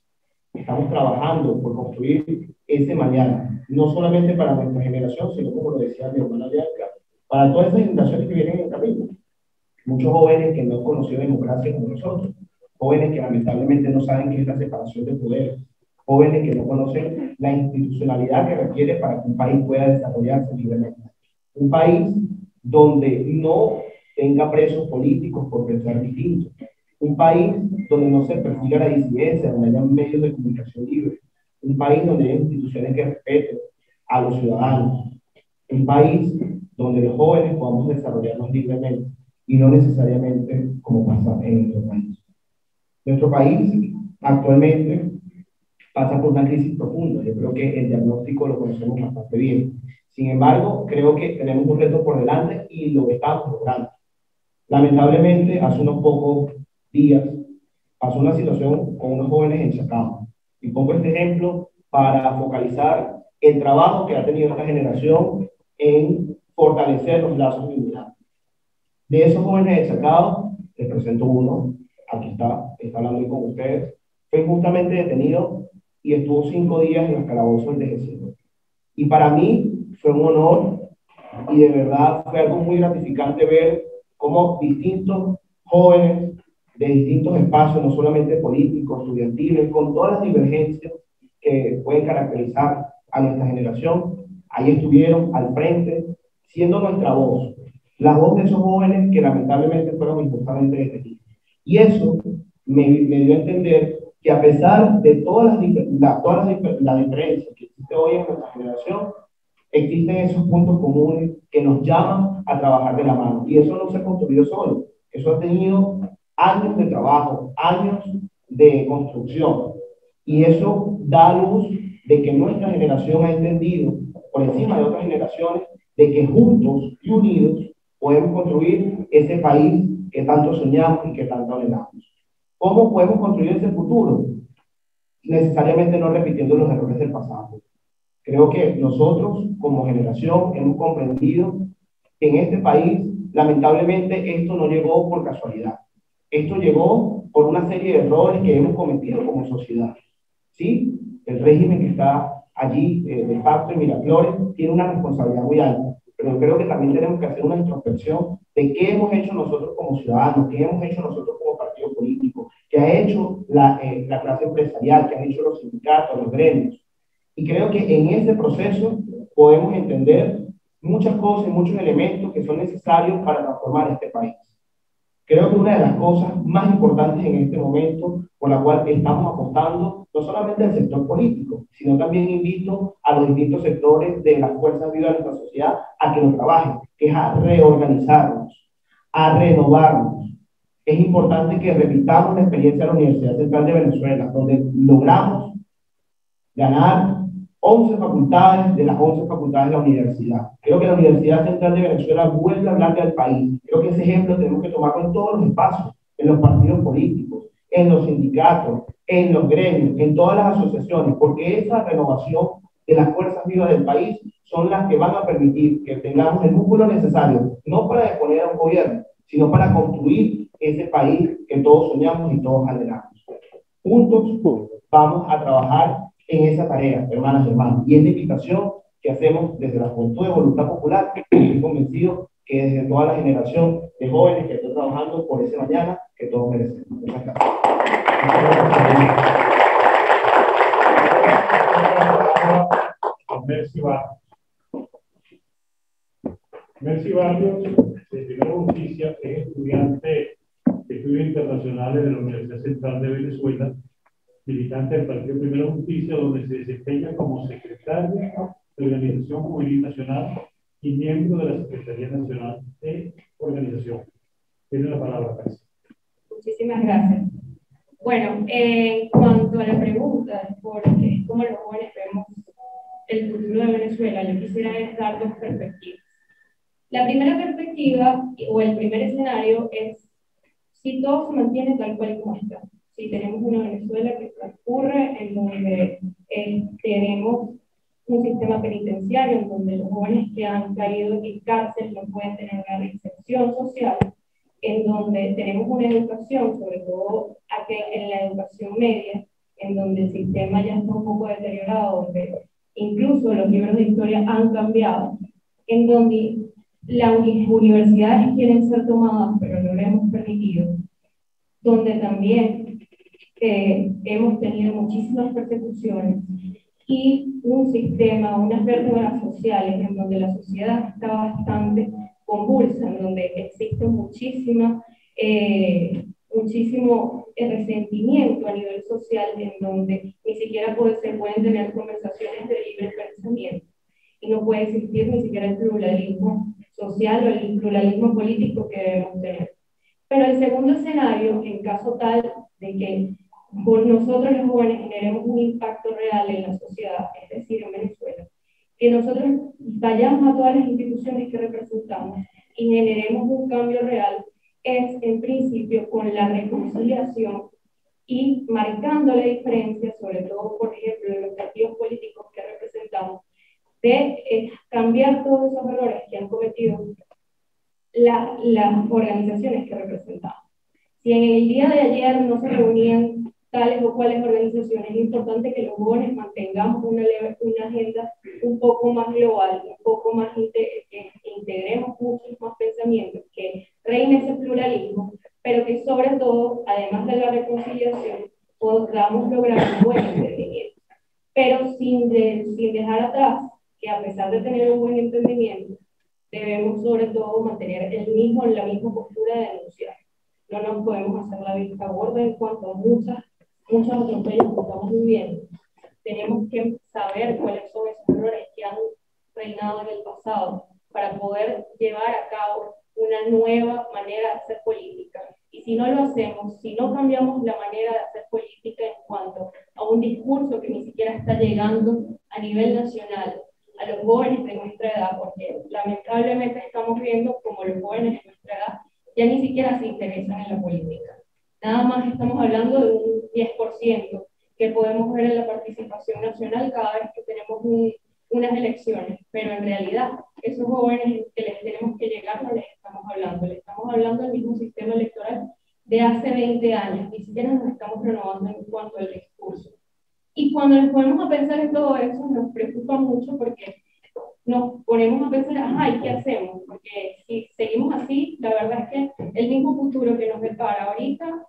Estamos trabajando por construir ese mañana, no solamente para nuestra generación, sino como lo decía mi hermana Bianca, para todas esas generaciones que vienen en el camino. Muchos jóvenes que no han conocido democracia como nosotros, jóvenes que lamentablemente no saben qué es la separación de poderes, jóvenes que no conocen la institucionalidad que requiere para que un país pueda desarrollarse libremente. Un país donde no tenga presos políticos por pensar distinto. Un país donde no se persiga la disidencia, donde haya medios de comunicación libres. Un país donde haya instituciones que respeten a los ciudadanos. Un país donde los jóvenes podamos desarrollarnos libremente y no necesariamente como pasa en nuestro país. Nuestro país actualmente pasa por una crisis profunda. Yo creo que el diagnóstico lo conocemos bastante bien. Sin embargo, creo que tenemos un reto por delante y lo estamos logrando. Lamentablemente, hace unos pocos días pasó una situación con unos jóvenes en Chacao. Y pongo este ejemplo para focalizar el trabajo que ha tenido esta generación en fortalecer los lazos de unidad. De esos jóvenes de Chacao, les presento uno, aquí está hablando con ustedes, fue injustamente detenido y estuvo 5 días en los calabozos del DG5. Y para mí fue un honor y de verdad fue algo muy gratificante ver cómo distintos jóvenes de distintos espacios, no solamente políticos, estudiantiles, con todas las divergencias que pueden caracterizar a nuestra generación, ahí estuvieron al frente, siendo nuestra voz, la voz de esos jóvenes que lamentablemente fueron injustamente detenidos. Y eso me dio a entender que a pesar de todas las diferencias que existe hoy en nuestra generación, existen esos puntos comunes que nos llaman a trabajar de la mano. Y eso no se ha construido solo, eso ha tenido años de trabajo, años de construcción. Y eso da luz de que nuestra generación ha entendido, por encima de otras generaciones, de que juntos y unidos podemos construir ese país que tanto soñamos y que tanto anhelamos. ¿Cómo podemos construir ese futuro? Necesariamente no repitiendo los errores del pasado. Creo que nosotros, como generación, hemos comprendido que en este país, lamentablemente, esto no llegó por casualidad. Esto llegó por una serie de errores que hemos cometido como sociedad. ¿Sí? El régimen que está allí, de facto, en Miraflores, tiene una responsabilidad muy alta. Pero creo que también tenemos que hacer una introspección de qué hemos hecho nosotros como ciudadanos, qué hemos hecho nosotros como partido político, qué ha hecho la clase empresarial, qué han hecho los sindicatos, los gremios. Y creo que en ese proceso podemos entender muchas cosas y muchos elementos que son necesarios para transformar este país. Creo que una de las cosas más importantes en este momento por la cual estamos apostando, no solamente al sector político, sino también invito a los distintos sectores de las fuerzas vivas de nuestra sociedad a que lo trabajen, que es a reorganizarnos, a renovarnos. Es importante que repitamos la experiencia de la Universidad Central de Venezuela, donde logramos ganar 11 facultades, de las 11 facultades de la universidad. Creo que la Universidad Central de Venezuela vuelve a hablar del país. Creo que ese ejemplo tenemos que tomarlo en todos los espacios, en los partidos políticos, en los sindicatos, en los gremios, en todas las asociaciones, porque esa renovación de las fuerzas vivas del país son las que van a permitir que tengamos el músculo necesario, no para deponer a un gobierno, sino para construir ese país que todos soñamos y todos anhelamos. Juntos vamos a trabajar en esa tarea, hermanas y hermanos, y es la invitación que hacemos desde la Juventud de Voluntad Popular. Estoy convencido que desde toda la generación de jóvenes que están trabajando por ese mañana que todos merecemos. Muchas gracias. Mercy Barrios, de Primera Justicia, es estudiante de Estudios Internacionales de la Universidad Central de Venezuela, militante del Partido Primera Justicia, donde se desempeña como secretaria de Organización Juvenil Nacional y miembro de la Secretaría Nacional de Organización. Tiene la palabra, Mercy. Muchísimas gracias. Bueno, en cuanto a la pregunta por cómo los jóvenes vemos el futuro de Venezuela, yo quisiera dar dos perspectivas. La primera perspectiva, o el primer escenario, es si todo se mantiene tal cual como está. Si tenemos una Venezuela que transcurre, en donde tenemos un sistema penitenciario, en donde los jóvenes que han caído en cárcel no pueden tener una reinserción social, en donde tenemos una educación, sobre todo en la educación media, en donde el sistema ya está un poco deteriorado, donde incluso los libros de historia han cambiado, en donde las universidades quieren ser tomadas, pero no le hemos permitido, donde también hemos tenido muchísimas persecuciones y un sistema, unas vértebras sociales en donde la sociedad está bastante convulsa, en donde existe muchísimo resentimiento a nivel social, en donde ni siquiera se pueden tener conversaciones de libre pensamiento y no puede existir ni siquiera el pluralismo social o el pluralismo político que debemos tener. Pero el segundo escenario, en caso tal de que por nosotros los jóvenes generemos un impacto real en la sociedad, es decir, en Venezuela, que nosotros vayamos a todas las instituciones que representamos y generemos un cambio real, es en principio con la reconciliación y marcando la diferencia, sobre todo, por ejemplo, en los partidos políticos que representamos, de cambiar todos esos errores que han cometido las organizaciones que representamos. Si en el día de ayer no se reunían tales o cuales organizaciones, es importante que los jóvenes mantengamos una agenda un poco más global, un poco más que integremos muchos más pensamientos, que reine ese pluralismo, pero que sobre todo, además de la reconciliación, podamos lograr un buen entendimiento. Pero sin dejar atrás que a pesar de tener un buen entendimiento, debemos sobre todo mantener la misma postura de denunciar. No nos podemos hacer la vista gorda en cuanto a muchos atropellos que estamos viviendo. Tenemos que saber cuáles son esos errores que han reinado en el pasado para poder llevar a cabo una nueva manera de hacer política. Y si no lo hacemos, si no cambiamos la manera de hacer política en cuanto a un discurso que ni siquiera está llegando a nivel nacional, a los jóvenes de nuestra edad, porque lamentablemente estamos viendo como los jóvenes de nuestra edad ya ni siquiera se interesan en la política. Nada más estamos hablando de un 10% que podemos ver en la participación nacional cada vez que tenemos unas elecciones, pero en realidad esos jóvenes que les tenemos que llegar no les estamos hablando del mismo sistema electoral de hace 20 años, ni siquiera nos estamos renovando en cuanto al discurso. Y cuando nos ponemos a pensar en todo eso, nos preocupa mucho porque nos ponemos a pensar, ¿y qué hacemos? Porque si seguimos así, la verdad es que el mismo futuro que nos depara ahorita,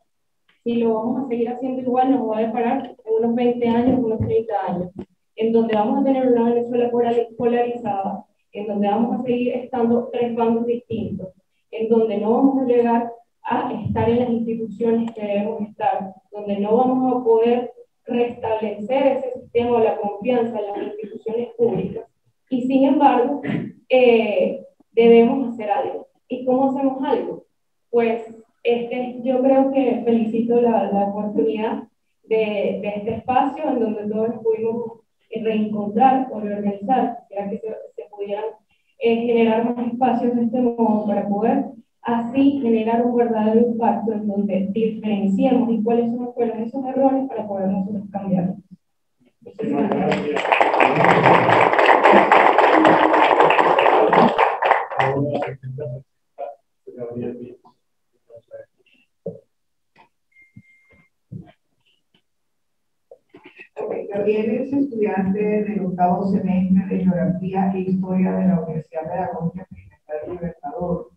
si lo vamos a seguir haciendo igual, nos va a deparar en unos 20 años, unos 30 años, en donde vamos a tener una Venezuela polarizada, en donde vamos a seguir estando tres bandos distintos, en donde no vamos a llegar a estar en las instituciones que debemos estar, donde no vamos a poder restablecer ese sistema o la confianza en las instituciones públicas. Y sin embargo, debemos hacer algo. ¿Y cómo hacemos algo? Pues yo creo que felicito la oportunidad de este espacio en donde todos pudimos reencontrar o reorganizar, quisiera que se pudieran generar más espacios de este modo para poder así generar un verdadero impacto en donde diferenciemos y cuáles fueron esos errores para poder nosotros cambiarlos. Gabriel es estudiante del 8º semestre de Geografía e Historia de la Universidad Pedagógica Experimental Libertador,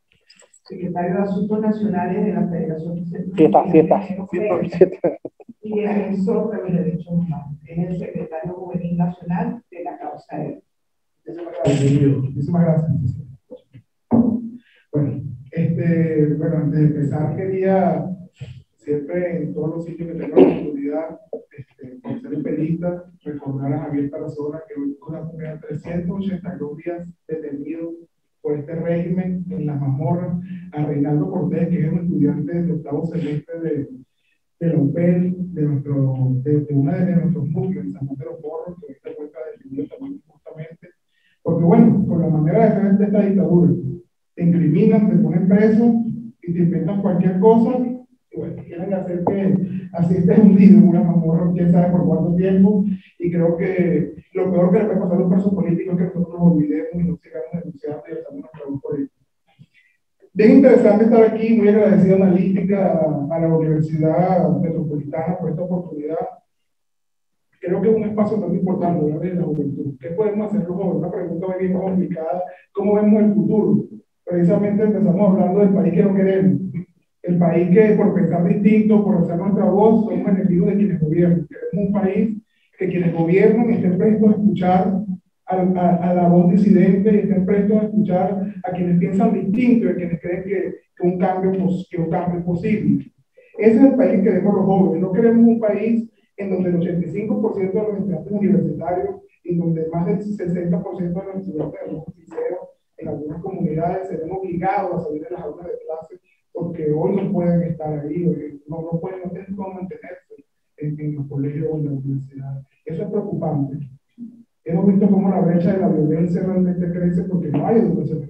secretario de Asuntos Nacionales de la Federación y defensor de los derechos humanos. Es el secretario juvenil nacional de la causa E. Muchísimas gracias. Bueno, antes de empezar quería, siempre en todos los sitios que tengo la oportunidad, por ser periodista, recordar a Javier Tarazona, que hoy cumple 382 días detenido por este régimen en las mazmorras, a Reinaldo Cortés, que es un estudiante del 8º semestre de la UPEL, de una de nuestros núcleos, en San Juan de los Morros, que hoy se encuentra detenido también justamente, porque bueno, con la manera de hacer de esta dictadura, te incriminan, te ponen preso y te inventan cualquier cosa, y bueno, quieren hacer que así estés hundido en una mazmorra, quién sabe por cuánto tiempo, y creo que lo peor que le puede pasar a un preso político es que nosotros nos olvidemos y nos sigamos denunciando y hacemos nuestra voz política. Bien interesante estar aquí, muy agradecido a Analítica, a la Universidad Metropolitana por esta oportunidad. Creo que es un espacio tan importante, ¿verdad?, de la juventud. ¿Qué podemos hacer los jóvenes? Una pregunta muy bien complicada. ¿Cómo vemos el futuro? Precisamente empezamos hablando del país que no queremos. El país que, por pensar distinto, por hacer nuestra voz, somos enemigos de quienes gobiernan. Queremos un país que quienes gobiernan estén prestos a escuchar a la voz disidente y estén prestos a escuchar a quienes piensan distinto y a quienes creen que un cambio es posible. Ese es el país que queremos los jóvenes. No queremos un país en donde el 85% de los estudiantes universitarios y donde más del 60% de los estudiantes de los liceos en algunas comunidades se ven obligados a salir de las aulas de clase porque hoy no pueden estar ahí, no tienen cómo mantenerse en los colegios o en la universidad. Eso es preocupante. Hemos visto cómo la brecha de la violencia realmente crece porque no hay educación.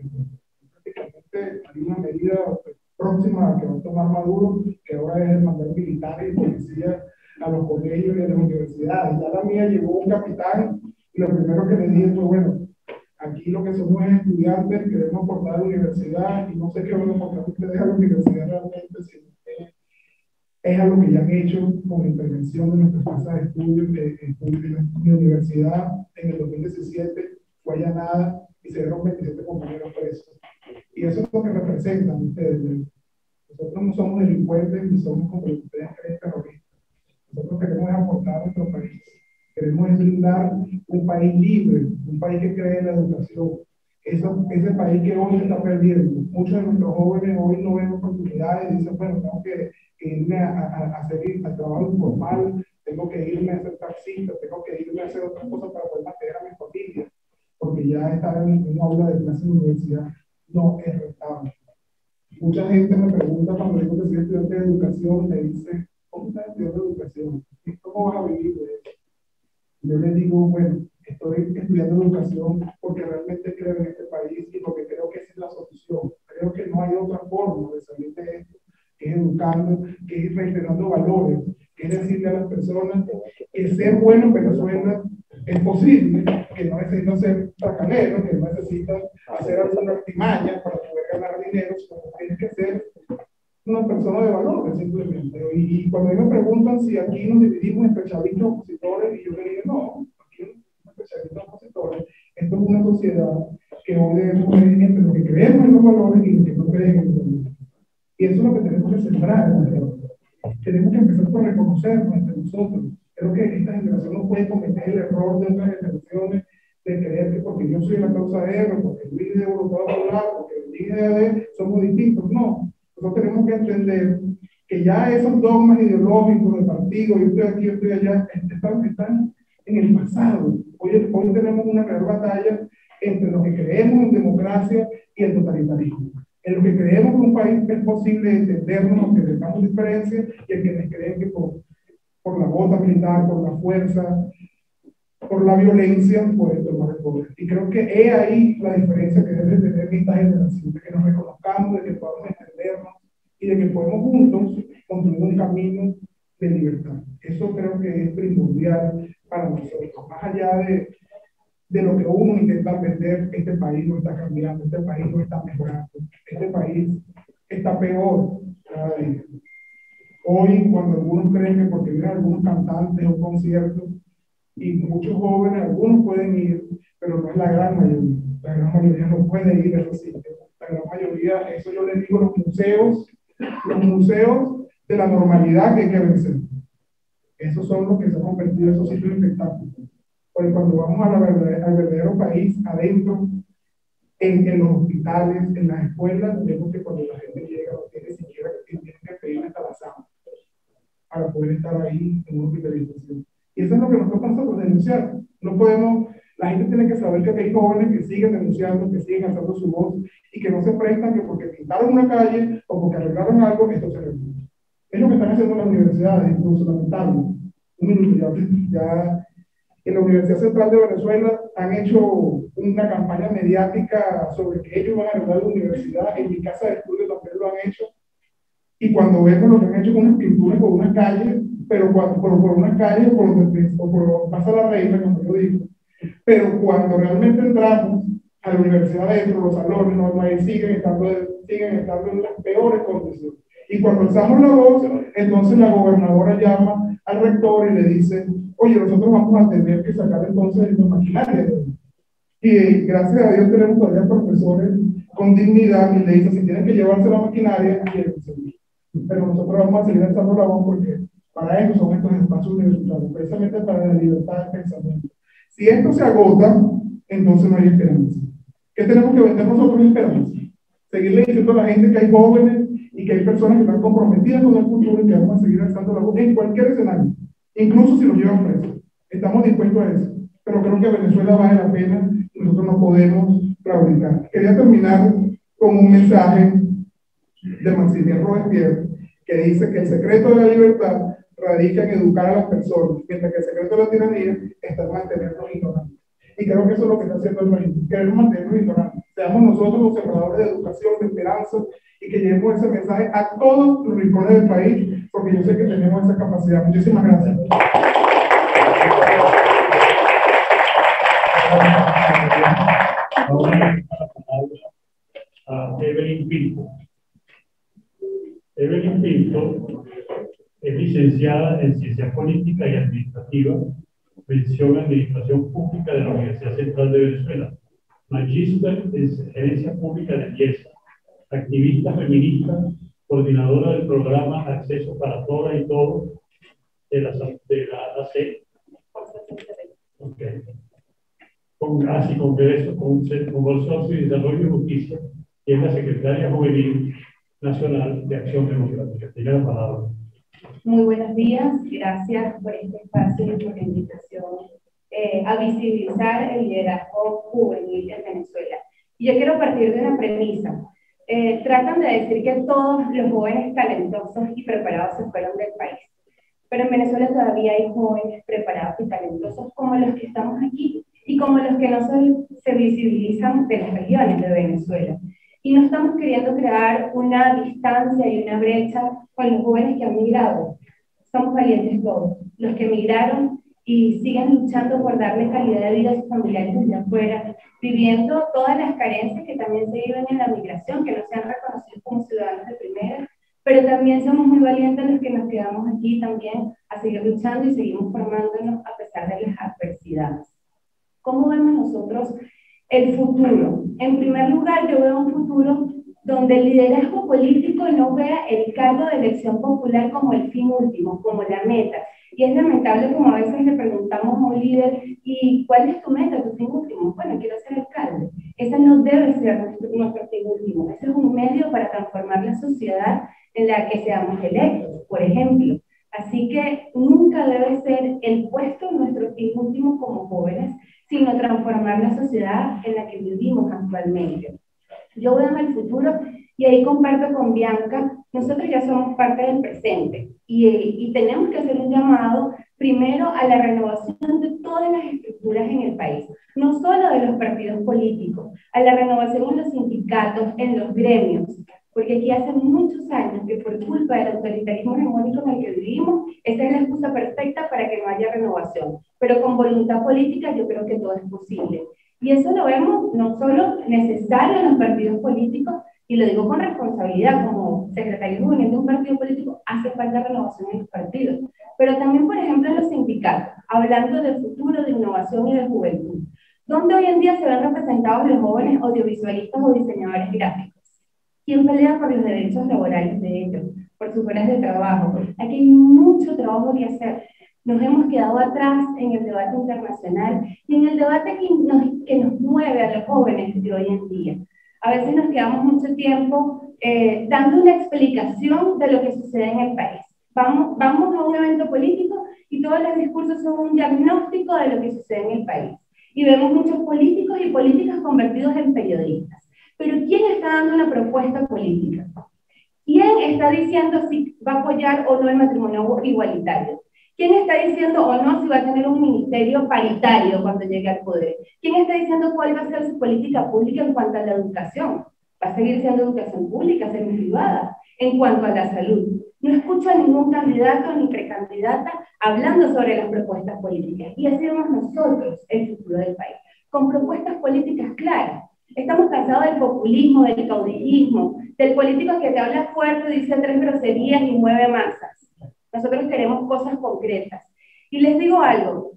Prácticamente hay una medida próxima que va a tomar Maduro, que ahora es el mandar militares y policías a los colegios y a las universidades. Ya la mía llegó un capitán y lo primero que le dije fue, bueno, aquí lo que somos es estudiantes, queremos aportar a la universidad y no sé qué van a aportar ustedes a la universidad realmente, sino que es algo que ya han hecho con la intervención de nuestras casas de estudio. Mi universidad en el 2017 fue allanada y se dieron 27 compañeros presos. Y eso es lo que representan ustedes. Nosotros no somos delincuentes ni somos, como ustedes creen, terroristas. Nosotros queremos aportar a nuestro país. Queremos brindar un país libre, un país que cree en la educación. Ese país que hoy se está perdiendo. Muchos de nuestros jóvenes hoy no ven oportunidades y dicen, bueno, tengo que irme a hacer al trabajo informal, tengo que irme a ser taxista, tengo que irme a hacer otras cosas para poder mantener a mi familia, porque ya estar en una aula de clase en la universidad no es rentable. Mucha gente me pregunta cuando digo que soy estudiante de educación, me dice, ¿cómo estás estudiando educación? ¿Cómo vas a vivir de eso? Yo les digo, bueno, estoy estudiando educación porque realmente creo en este país y porque creo que esa es la solución. Creo que no hay otra forma de salir de esto, que es educando, que es reiterando valores, que es decirle a las personas que ser bueno en Venezuela es posible, que no necesitan ser tracaneros, que no necesitan hacer alguna artimaña para poder ganar dinero, sino que tienes que ser una persona de valores simplemente. Y cuando me preguntan si aquí nos dividimos entre chavistas opositores, y yo le digo, no, aquí no entre chavistas opositores. Esto es una sociedad que hoy debemos ver entre lo que creemos en los valores y lo que no creemos en los valores. Y eso es lo que tenemos que sembrar. Tenemos que empezar por reconocernos entre nosotros. Creo que esta generación no puede cometer el error de otras generaciones de creer que porque yo soy la causa R, porque Luis de Voluntad Popular, porque Luis de AD somos distintos. No. Nosotros tenemos que entender que ya esos dogmas ideológicos de partido, yo estoy aquí, yo estoy allá, están en el pasado. Hoy tenemos una real batalla entre los que creemos en democracia y el totalitarismo. En los que creemos que un país es posible entendernos, aunque tengamos diferencias, y en quienes creen que por la bota militar, por la fuerza, por la violencia, pueden tomar el poder. Y creo que es ahí la diferencia que debe tener esta generación, de que nos reconozcamos, de que podamos entendernos y de que podemos juntos construir un camino de libertad. Eso creo que es primordial para nosotros. Más allá de lo que uno intenta vender, este país no está cambiando, este país no está mejorando, este país está peor cada día. Hoy, cuando algunos creen que porque vienen algunos cantantes o conciertos, y muchos jóvenes, algunos pueden ir, pero no es la gran mayoría. La gran mayoría no puede ir a esos sitios. La gran mayoría, eso yo les digo, los museos de la normalidad que hay que vencer. Esos son los que se han convertido en esos sitios de espectáculo. Porque cuando vamos al verdadero país, adentro, en los hospitales, en las escuelas, vemos que cuando la gente llega, no tiene siquiera que pedir hasta la sangre para poder estar ahí en una hospitalización. Y eso es lo que nos toca a nosotros, denunciar. No podemos, la gente tiene que saber que hay jóvenes que siguen denunciando, que siguen alzando su voz y que no se prestan que porque pintaron una calle o porque arreglaron algo, esto se resuelve. Es lo que están haciendo las universidades, incluso lamentable. Un minuto ya en la Universidad Central de Venezuela han hecho una campaña mediática sobre que ellos van a arreglar la universidad. En mi casa de estudio también lo han hecho. Y cuando vemos lo que han hecho con unas pinturas por una calle, pero por una calle por donde pasa la reina, como yo digo, pero cuando realmente entramos a la universidad adentro, los salones normales siguen estando en las peores condiciones. Y cuando alzamos la voz, entonces la gobernadora llama al rector y le dice, oye, nosotros vamos a tener que sacar entonces esta maquinaria. Y gracias a Dios tenemos todavía profesores con dignidad y le dicen, si tienen que llevarse la maquinaria, llévense. Pero nosotros vamos a seguir alzando la voz porque para eso son estos espacios universitarios, precisamente para la libertad de pensamiento. Si esto se agota, entonces no hay esperanza. ¿Qué tenemos que vender nosotros? Esperanza. Seguirle diciendo a la gente que hay jóvenes y que hay personas que están comprometidas con el futuro y que vamos a seguir alzando la voz en cualquier escenario, incluso si nos llevan presos. Estamos dispuestos a eso, pero creo que Venezuela vale la pena y nosotros no podemos claudicar. Quería terminar con un mensaje de Maximilien Robespierre que dice que el secreto de la libertad radica en educar a las personas, mientras que el secreto de la tiranía está en mantenernos ignorantes. Y creo que eso es lo que está haciendo el país, queremos mantenernos ignorantes. Seamos nosotros los sembradores de educación, de esperanza, y que llevemos ese mensaje a todos los rincones del país, porque yo sé que tenemos esa capacidad. Muchísimas gracias. A Evelyn Pinto. Evelyn Pinto es licenciada en Ciencias Políticas y Administrativas, mención Administración Pública de la Universidad Central de Venezuela, magíster en Gerencia Pública de IESA, activista feminista, coordinadora del programa Acceso para Todas y Todos de la AC. Okay. Congreso, Consorcio de Desarrollo y Justicia, y es la secretaria juvenil nacional de Acción Democrática. Tiene la palabra. Muy buenos días, gracias por este espacio y por la invitación a visibilizar el liderazgo juvenil en Venezuela. Y yo quiero partir de una premisa. Tratan de decir que todos los jóvenes talentosos y preparados se fueron del país, pero en Venezuela todavía hay jóvenes preparados y talentosos como los que estamos aquí y como los que no se visibilizan de las regiones de Venezuela. Y no estamos queriendo crear una distancia y una brecha con los jóvenes que han migrado. Somos valientes todos, los que migraron y siguen luchando por darle calidad de vida a sus familiares desde afuera, viviendo todas las carencias que también se viven en la migración, que no se han reconocido como ciudadanos de primera, pero también somos muy valientes los que nos quedamos aquí también a seguir luchando y seguimos formándonos a pesar de las adversidades. ¿Cómo vemos nosotros el futuro? En primer lugar, yo veo un futuro donde el liderazgo político no vea el cargo de elección popular como el fin último, como la meta. Y es lamentable como a veces le preguntamos a un líder, ¿y cuál es tu meta, tu fin último? Bueno, quiero ser alcalde. Ese no debe ser nuestro fin último. Ese es un medio para transformar la sociedad en la que seamos electos, por ejemplo. Así que nunca debe ser el puesto nuestro fin último como jóvenes, sino transformar la sociedad en la que vivimos actualmente. Yo veo en el futuro, y ahí comparto con Bianca, nosotros ya somos parte del presente, y tenemos que hacer un llamado primero a la renovación de todas las estructuras en el país, no solo de los partidos políticos, a la renovación en los sindicatos, en los gremios, porque aquí hace muchos años que por culpa del autoritarismo hegemónico en el que vivimos, esa es la excusa perfecta para que no haya renovación. Pero con voluntad política yo creo que todo es posible. Y eso lo vemos no solo necesario en los partidos políticos, y lo digo con responsabilidad, como secretario juvenil de un partido político, hace falta renovación en los partidos, pero también, por ejemplo, en los sindicatos, hablando del futuro, de innovación y de juventud, donde hoy en día se ven representados los jóvenes audiovisualistas o diseñadores gráficos. ¿Quién pelea por los derechos laborales de ellos, por sus horas de trabajo? Aquí hay mucho trabajo que hacer. Nos hemos quedado atrás en el debate internacional y en el debate que nos mueve a los jóvenes de hoy en día. A veces nos quedamos mucho tiempo dando una explicación de lo que sucede en el país. Vamos a un evento político y todos los discursos son un diagnóstico de lo que sucede en el país. Y vemos muchos políticos y políticas convertidos en periodistas. Pero ¿quién está dando una propuesta política? ¿Quién está diciendo si va a apoyar o no el matrimonio igualitario? ¿Quién está diciendo o no si va a tener un ministerio paritario cuando llegue al poder? ¿Quién está diciendo cuál va a ser su política pública en cuanto a la educación? ¿Va a seguir siendo educación pública, semi-privada? En cuanto a la salud, no escucho a ningún candidato ni precandidata hablando sobre las propuestas políticas. Y así vemos nosotros el futuro del país, con propuestas políticas claras. Estamos cansados del populismo, del caudillismo, del político que te habla fuerte, dice 3 groserías y mueve masas. Nosotros queremos cosas concretas. Y les digo algo,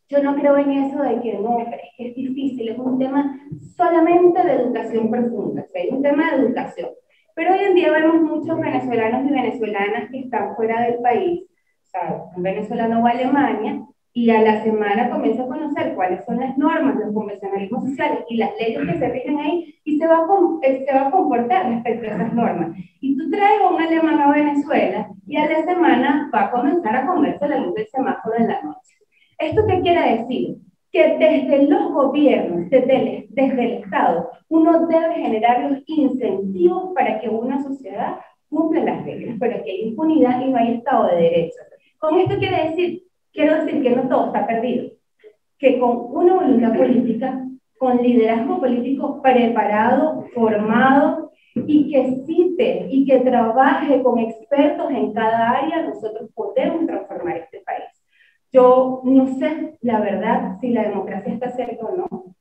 yo no creo en eso de que no, es difícil, es un tema solamente de educación profunda, o sea, es un tema de educación. Pero hoy en día vemos muchos venezolanos y venezolanas que están fuera del país, o sea, un venezolano va a Alemania y a la semana comienza a conocer cuáles son las normas, los convencionalismos sociales y las leyes que se rigen ahí y se va a comportar respecto a esas normas. Y tú traes a un alemán a Venezuela y a la semana va a comenzar a comerse la luz del semáforo en la noche. ¿Esto qué quiere decir? Que desde los gobiernos, desde el Estado, uno debe generar los incentivos para que una sociedad cumpla las reglas, pero que hay impunidad y no hay Estado de Derecho. Con esto quiero decir que no todo está perdido, que con una voluntad política, con liderazgo político preparado, formado, y que cite y que trabaje con expertos en cada área, nosotros podemos transformar este país. Yo no sé, la verdad, si la democracia está cerca o no.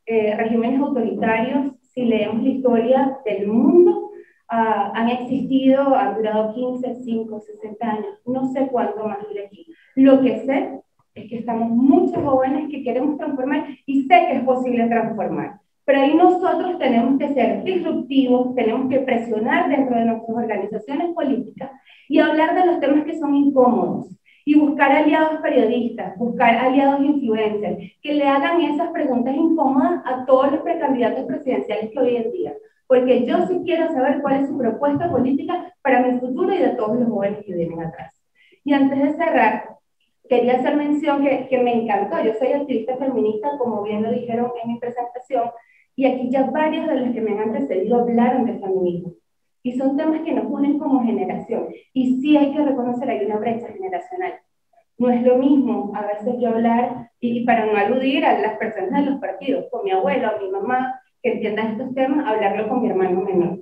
Regímenes autoritarios, si leemos la historia del mundo, han existido, han durado 15, 5, 60 años, no sé cuánto más dure aquí. Lo que sé es que estamos muchos jóvenes que queremos transformar y sé que es posible transformar. Pero ahí nosotros tenemos que ser disruptivos, tenemos que presionar dentro de nuestras organizaciones políticas y hablar de los temas que son incómodos. Y buscar aliados periodistas, buscar aliados influencers, que le hagan esas preguntas incómodas a todos los precandidatos presidenciales que hoy en día. Porque yo sí quiero saber cuál es su propuesta política para mi futuro y de todos los jóvenes que vienen atrás. Y antes de cerrar, quería hacer mención que me encantó. Yo soy activista feminista, como bien lo dijeron en mi presentación, y aquí ya varios de los que me han antecedido hablaron de feminismo. Y son temas que nos unen como generación. Y sí hay que reconocer, hay una brecha generacional. No es lo mismo a veces yo hablar, y para no aludir a las personas de los partidos, con mi abuelo o mi mamá, que entiendan estos temas, hablarlo con mi hermano menor.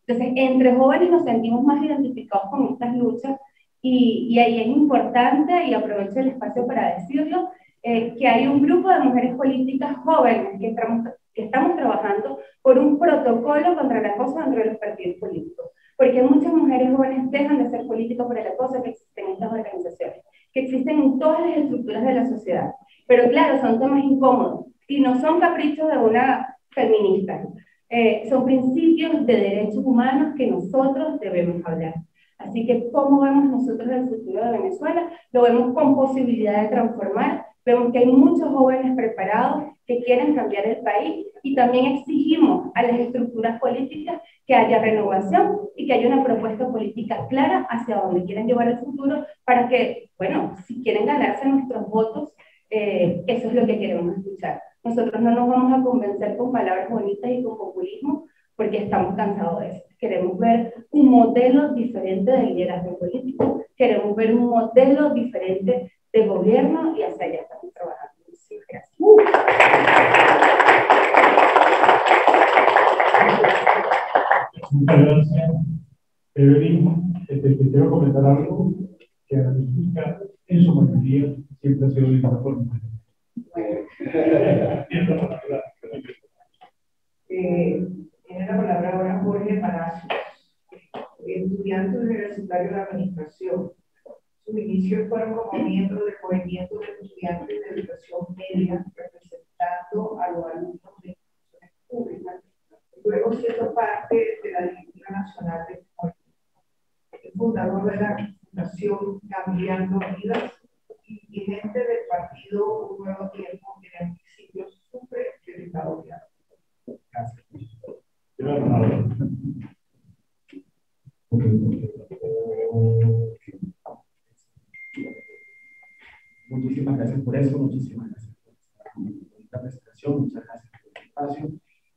Entonces, entre jóvenes nos sentimos más identificados con estas luchas, y ahí es importante, y aprovecho el espacio para decirlo, que hay un grupo de mujeres políticas jóvenes que estamos trabajando por un protocolo contra el acoso dentro de los partidos políticos, porque muchas mujeres jóvenes dejan de ser políticas por el acoso que existen en estas organizaciones, que existen en todas las estructuras de la sociedad. Pero claro, son temas incómodos y no son caprichos de una feminista, son principios de derechos humanos que nosotros debemos hablar. Así que, ¿cómo vemos nosotros el futuro de Venezuela? Lo vemos con posibilidad de transformar, vemos que hay muchos jóvenes preparados que quieren cambiar el país y también exigimos a las estructuras políticas que haya renovación y que haya una propuesta política clara hacia dónde quieren llevar el futuro para que, bueno, si quieren ganarse nuestros votos, eso es lo que queremos escuchar. Nosotros no nos vamos a convencer con palabras bonitas y con populismo porque estamos cansados de eso. Queremos ver un modelo diferente de liderazgo político, queremos ver un modelo diferente de gobierno y hacia allá estamos trabajando. Sí, gracias. Muchas gracias, Evelyn. Te quiero comentar algo que la política en su mayoría siempre ha sido liderada por mujeres. Tiene la palabra ahora Jorge Palacios, estudiante universitario de Administración. Sus inicios fueron como miembro del movimiento de estudiantes de educación media, representando a los alumnos de instituciones públicas, luego siendo parte de la Directiva Nacional de Movimiento. Es fundador de la Fundación Cambiando Vidas y dirigente del partido Un Nuevo Tiempo en el municipio Sucre del Estado de Aragua. Gracias. Muchísimas gracias por eso, muchísimas gracias por esta presentación, muchas gracias por el espacio.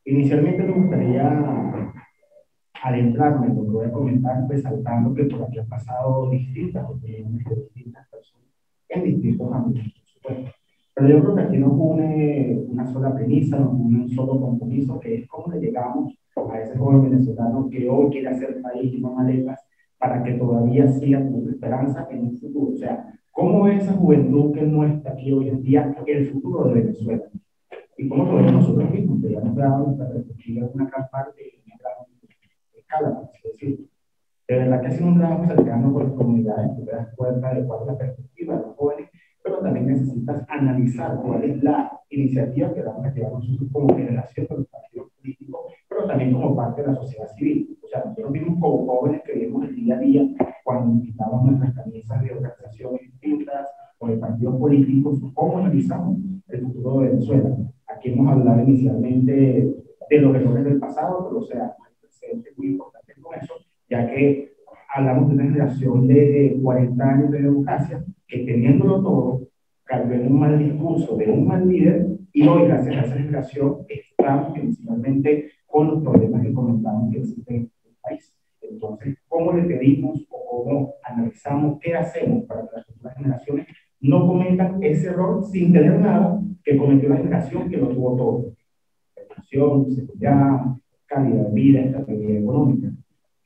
Inicialmente me gustaría adentrarme en lo que voy a comentar, resaltando que por aquí han pasado distintas opiniones de distintas personas en distintos ámbitos, por supuesto. Pero yo creo que aquí nos une una sola premisa, nos une un solo compromiso, que es cómo le llegamos a ese joven venezolano que hoy quiere hacer país y no maletas para que todavía siga teniendo esperanza en un futuro. O sea, cómo es esa juventud que muestra aquí hoy en día el futuro de Venezuela. Y cómo lo vemos nosotros mismos, que ya nos dado nuestra perspectiva en una gran parte y en una gran escala, por así decirlo. De verdad que ha sido un trabajo cercano con las comunidades, que te das cuenta de cuál es la perspectiva de los jóvenes, pero también necesitas analizar cuál es la iniciativa que vamos a llevar nosotros como generación de los partidos políticos, pero también como parte de la sociedad civil. O sea, nosotros mismos como jóvenes que vivimos el día a día, cuando quitamos nuestras camisas de organizaciones distintas o de partidos políticos, ¿cómo analizamos el futuro de Venezuela? Aquí hemos hablado inicialmente de los errores del pasado, pero o sea, hay presente muy importante con eso, ya que hablamos de una generación de 40 años de democracia que teniéndolo todo, cayó en un mal discurso de un mal líder y hoy, gracias a esa generación, estamos principalmente con los problemas que comentamos que existen en el país. Entonces, ¿cómo le pedimos o cómo analizamos qué hacemos para que las futuras generaciones no cometan ese error sin tener nada que cometió la generación que lo tuvo todo? Educación, seguridad, calidad de vida, estabilidad económica.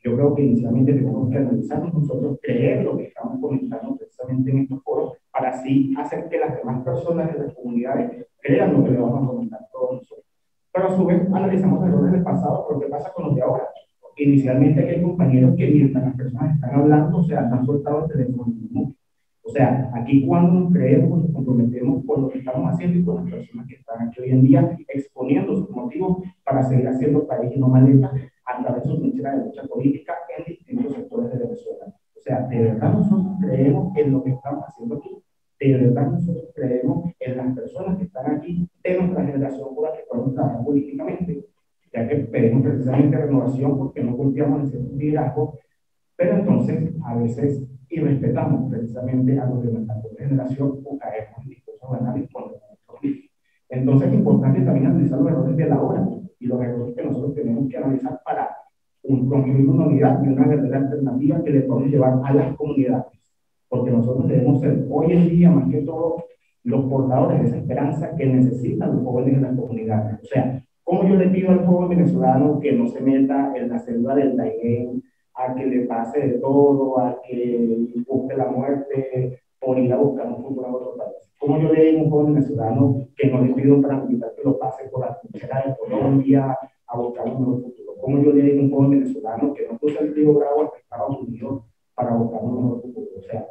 Yo creo que inicialmente tenemos que analizarnos nosotros, creer lo que estamos comentando precisamente en estos foros, para así hacer que las demás personas de las comunidades crean lo que le vamos a comentar todos nosotros. Pero a su vez analizamos los errores del pasado, pero ¿qué pasa con los de ahora? Inicialmente hay compañeros que mientras las personas están hablando, o sea, han soltado el teléfono. O sea, aquí cuando nos creemos, nos comprometemos con lo que estamos haciendo y con las personas que están aquí hoy en día exponiendo sus motivos para seguir haciendo país y no maleta a través de su trinchera de lucha política en distintos sectores de Venezuela. O sea, de verdad nosotros creemos en lo que estamos haciendo aquí. De verdad nosotros creemos en las personas que están aquí de nuestra generación por la que podemos trabajar políticamente, ya que pedimos precisamente renovación porque no confiamos en cierto liderazgo, pero entonces a veces irrespetamos precisamente a los de nuestra generación o caemos en discursos banales contra nuestros mismos. Entonces es importante también analizar los errores de la hora y los errores que nosotros tenemos que analizar para construir una unidad y una verdadera alternativa que le podemos llevar a las comunidades. Porque nosotros debemos ser hoy en día, más que todo, los portadores de esa esperanza que necesitan los jóvenes en las comunidades. O sea, ¿cómo yo le pido al joven venezolano que no se meta en la célula del Daiguén, a que le pase de todo, a que busque la muerte por ir a buscar un futuro en otro país? ¿Cómo yo le digo a un joven venezolano que no le pido un paramilitar que lo pase por la trinchera de Colombia a buscar un nuevo futuro? ¿Cómo yo le digo a un joven venezolano que no cruza el río Bravo hasta Estados Unidos para buscar un nuevo futuro? O sea,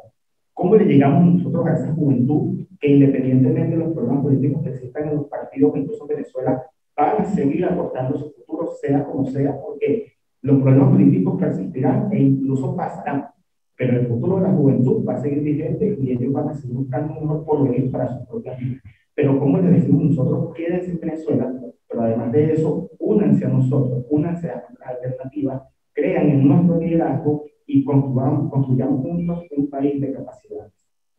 ¿cómo le llegamos nosotros a esa juventud que independientemente de los problemas políticos que existan en los partidos, incluso en Venezuela, van a seguir aportando su futuro, sea como sea, porque los problemas políticos persistirán e incluso pasarán, pero el futuro de la juventud va a seguir vigente y ellos van a seguir buscando un mejor porvenir para sus propias vidas. Pero como les decimos nosotros, quédense en Venezuela, pero además de eso, únanse a nosotros, únanse a nuestras alternativas, crean en nuestro liderazgo y construyamos juntos un país de capacidades.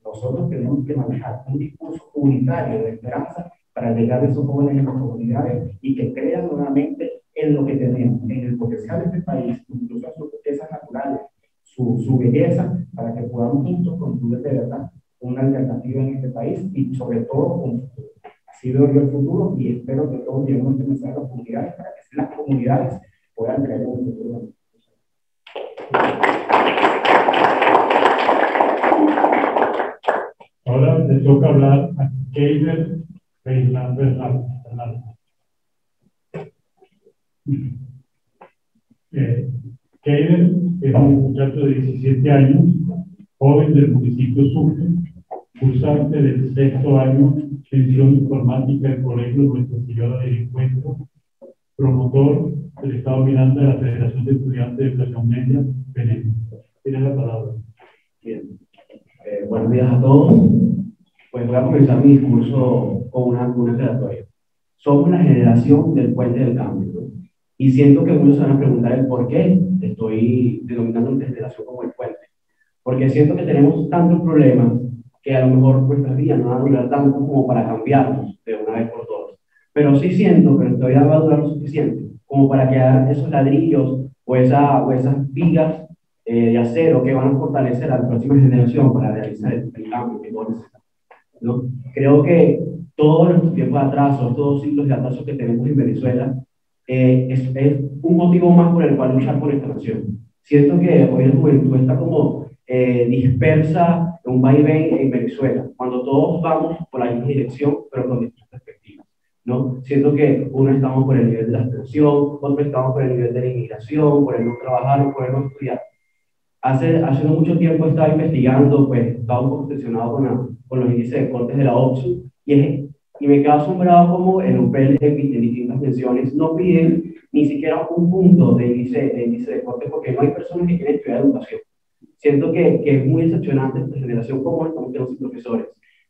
Nosotros tenemos que manejar un discurso unitario de esperanza para llegar a esos jóvenes en las comunidades y que crean nuevamente en lo que tenemos, en el potencial de este país, incluso en sus riquezas naturales, su belleza, para que podamos juntos construir de verdad una alternativa en este país y sobre todo con futuro. Así veo yo el futuro y espero que todos llevemos este mensaje a las comunidades para que las comunidades puedan crear un futuro. Ahora le toca hablar a Keider Fernández. Keider es un muchacho de 17 años, joven del municipio Sucre, cursante del 6º año de mención informática del Colegio Nuestra Señora del Encuentro, promotor del Estado Miranda de la Federación de Estudiantes de Educación Media, Venezuela. Tiene la palabra. Bien. Buenos días a todos. Pues voy a comenzar mi discurso con una aclaratoria. Somos la generación del puente del cambio, ¿no? Y siento que muchos se van a preguntar el por qué estoy denominando nuestra generación como el puente. Porque siento que tenemos tantos problemas que a lo mejor nuestras vidas no van a durar tanto como para cambiarlos de una vez por todas. Pero sí siento que todavía va a durar lo suficiente como para quedar esos ladrillos o esas vigas de acero que van a fortalecer a la próxima generación para realizar el cambio que todos necesitamos, ¿no? Creo que todos nuestros tiempos de atraso, todos los ciclos de atraso que tenemos en Venezuela, es un motivo más por el cual luchar por esta nación. Siento que hoy la juventud está como dispersa en un vaivén en Venezuela, cuando todos vamos por la misma dirección, pero con distintas perspectivas, ¿no? Siento que unos estamos por el nivel de la abstención, otros estamos por el nivel de la inmigración, por el no trabajar o por el no estudiar. Hace no mucho tiempo estaba investigando, pues estaba un poco obsesionado con los índices de cortes de la OPSU, y me quedo asombrado como el UPEL en distintas menciones no piden ni siquiera un punto de índice de corte, porque no hay personas que quieren estudiar educación. Siento que es muy decepcionante esta generación como estamos teniendo los profesores,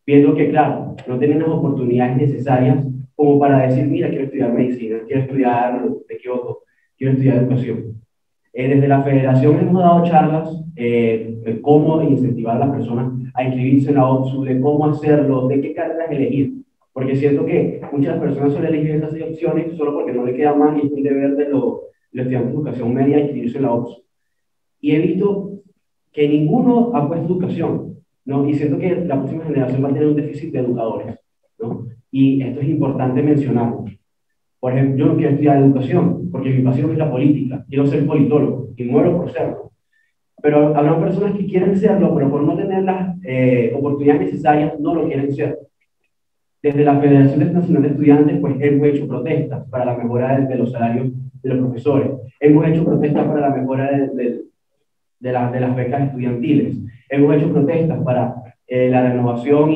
viendo que, claro, no tienen las oportunidades necesarias como para decir, mira, quiero estudiar medicina, quiero estudiar, me equivoco, quiero estudiar educación. Desde la federación hemos dado charlas de cómo incentivar a las personas a inscribirse en la OPSU, de cómo hacerlo, de qué carreras elegir. Porque siento que muchas personas suelen elegir estas 6 opciones solo porque no le queda más y es un deber de los estudiantes de educación media inscribirse en la OPSU. Y he visto que ninguno ha puesto educación, ¿no? Y siento que la próxima generación va a tener un déficit de educadores, ¿no? Y esto es importante mencionarlo. Por ejemplo, yo no quiero estudiar educación porque mi pasión es la política. Quiero ser politólogo y muero por serlo. Pero habrá personas que quieren serlo, pero por no tener las oportunidades necesarias no lo quieren ser. Desde la Federación Nacional de Estudiantes, pues hemos hecho protestas para la mejora de los salarios de los profesores. Hemos hecho protestas para la mejora de las becas estudiantiles. Hemos hecho protestas para la renovación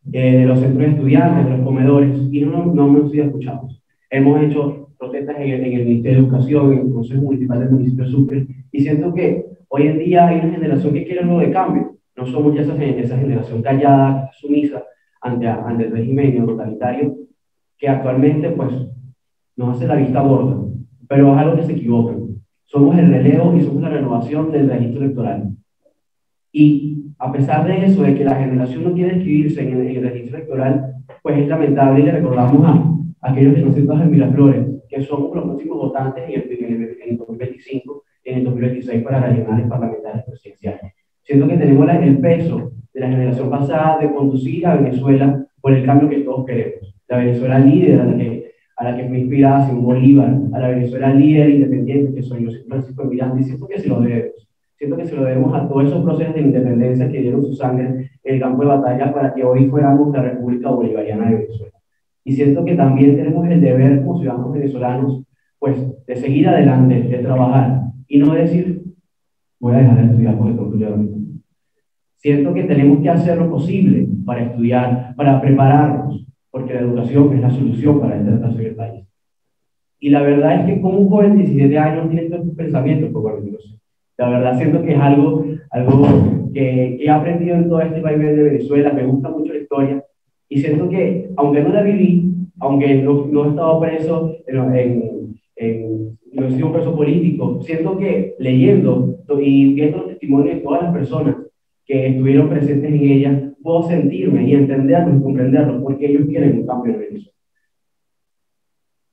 de los centros de estudiantes, de los comedores, y no hemos sido escuchados. Hemos hecho protestas en el Ministerio de Educación, en el Consejo Municipal del municipio de Sucre, y siento que hoy en día hay una generación que quiere algo de cambio. No somos ya esa generación callada, sumisa ante el régimen totalitario, que actualmente pues nos hace la vista gorda, pero es algo que se equivocan. Somos el relevo y somos la renovación del registro electoral. Y a pesar de eso, de que la generación no quiere inscribirse en el registro electoral, pues es lamentable y le recordamos a aquellos que no se en Miraflores, que somos los próximos votantes en el 2025 y en el 2026 para las regionales parlamentarias presidenciales. Siento que tenemos el peso de la generación pasada de conducir a Venezuela por el cambio que todos queremos. La Venezuela líder a la que fue inspirada Simón Bolívar, a la Venezuela líder independiente que soy yo, Francisco Miranda, y siento que se lo debemos. Siento que se lo debemos a todos esos procesos de independencia que dieron su sangre en el campo de batalla para que hoy fuéramos la República Bolivariana de Venezuela. Y siento que también tenemos el deber como ciudadanos venezolanos, pues, de seguir adelante, de trabajar, y no decir, voy a dejar de estudiar porque tengo que estudiar. Siento que tenemos que hacer lo posible para estudiar, para prepararnos, porque la educación es la solución para el retraso del país. Y la verdad es que como un joven de 17 años tiene estos pensamientos, pues bueno, no sé. La verdad siento que es algo que he aprendido en todo este país de Venezuela, me gusta mucho la historia, y siento que, aunque no la viví, aunque no he estado preso, no he sido un preso político, siento que leyendo y viendo los testimonios de todas las personas que estuvieron presentes en ella, puedo sentirme y entenderlos y comprenderlos, porque ellos quieren un cambio en Venezuela.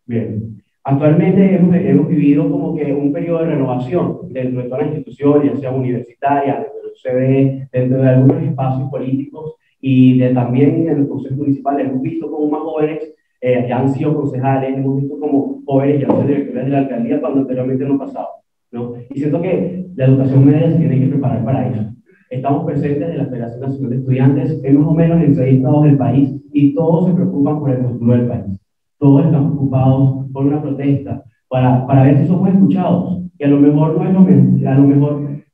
Bien. Actualmente hemos vivido como que un periodo de renovación dentro de todas las instituciones, ya sea universitarias, dentro de se ve dentro de algunos espacios políticos y también en los consejos municipales. Hemos visto como más jóvenes ya han sido concejales, hemos visto como jóvenes ya han sido directores de la alcaldía cuando anteriormente no pasaba, ¿no? Y siento que la educación media se tiene que preparar para eso. Estamos presentes en la Federación Nacional de Estudiantes en más o menos en 6 estados del país y todos se preocupan por el futuro del país. Todos están preocupados por una protesta para ver si somos escuchados. Y a lo mejor no es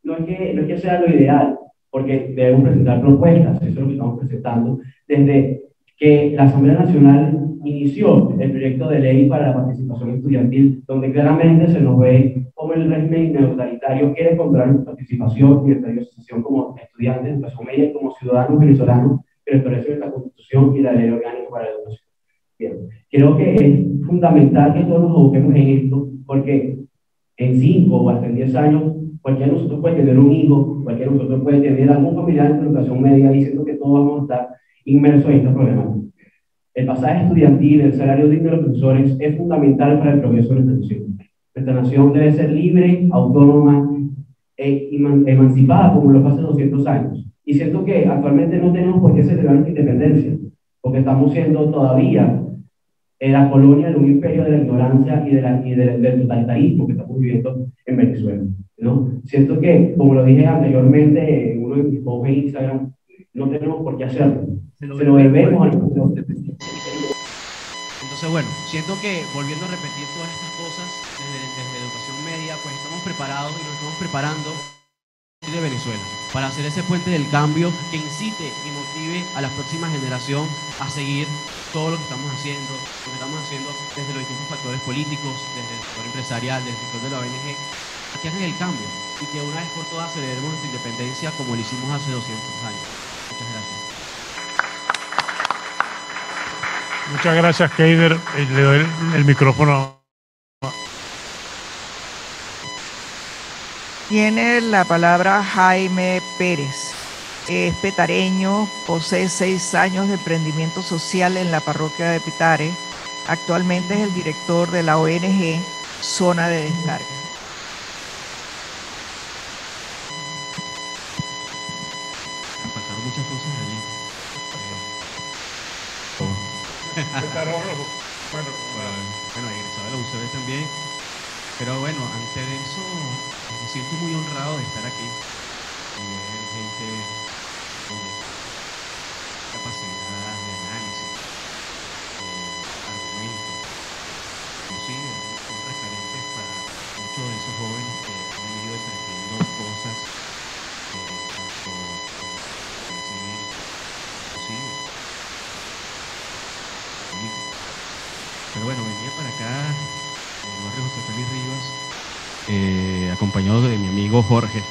no es que sea lo ideal, porque debemos presentar propuestas, eso es lo que estamos presentando, desde que la Asamblea Nacional inició el proyecto de ley para la participación estudiantil, donde claramente se nos ve cómo el régimen neutralitario quiere controlar nuestra participación y nuestra asociación como estudiantes, educación media y como ciudadanos venezolanos que establece nuestra Constitución y la Ley Orgánica para la Educación. Bien, creo que es fundamental que todos nos aboquemos en esto, porque en 5 o hasta en 10 años, cualquiera de nosotros puede tener un hijo, cualquiera de nosotros puede tener algún familiar en educación media, diciendo que todos vamos a estar inmersos en esta problemática. El pasaje estudiantil, el salario digno de los profesores es fundamental para el progreso de nuestra nación. Nuestra nación debe ser libre, autónoma e emancipada como lo fue hace 200 años. Y siento que actualmente no tenemos por qué celebrar nuestra independencia, porque estamos siendo todavía la colonia de un imperio de la ignorancia y del totalitarismo que estamos viviendo en Venezuela, ¿no? Siento que, como lo dije anteriormente en uno de mis posts en Instagram, no tenemos por qué hacerlo. Se lo debemos a nosotros. Entonces, bueno, siento que volviendo a repetir todas estas cosas desde educación media, pues estamos preparados y nos estamos preparando de Venezuela para hacer ese puente del cambio que incite y motive a la próxima generación a seguir todo lo que estamos haciendo desde los distintos factores políticos, desde el sector empresarial, desde el sector de la ONG, a que hagan el cambio y que una vez por todas celebremos nuestra independencia como lo hicimos hace 200 años. Muchas gracias. Muchas gracias, Keider. Le doy el micrófono. Tiene la palabra Jaime Pérez. Es petareño, posee 6 años de emprendimiento social en la parroquia de Petare. Actualmente es el director de la ONG Zona de Descarga. Me faltaron muchas cosas allí. Bueno, egresado de la UCB también. Pero bueno, antes de eso, me siento muy honrado de estar aquí y ver gente con capacidad de análisis, argumentos, inclusive son referentes para muchos de esos jóvenes que han venido emprendiendo cosas tanto civil, inclusive. Pero bueno, venía para acá del barrio José Félix Rivas, acompañado de mi amigo Jorge,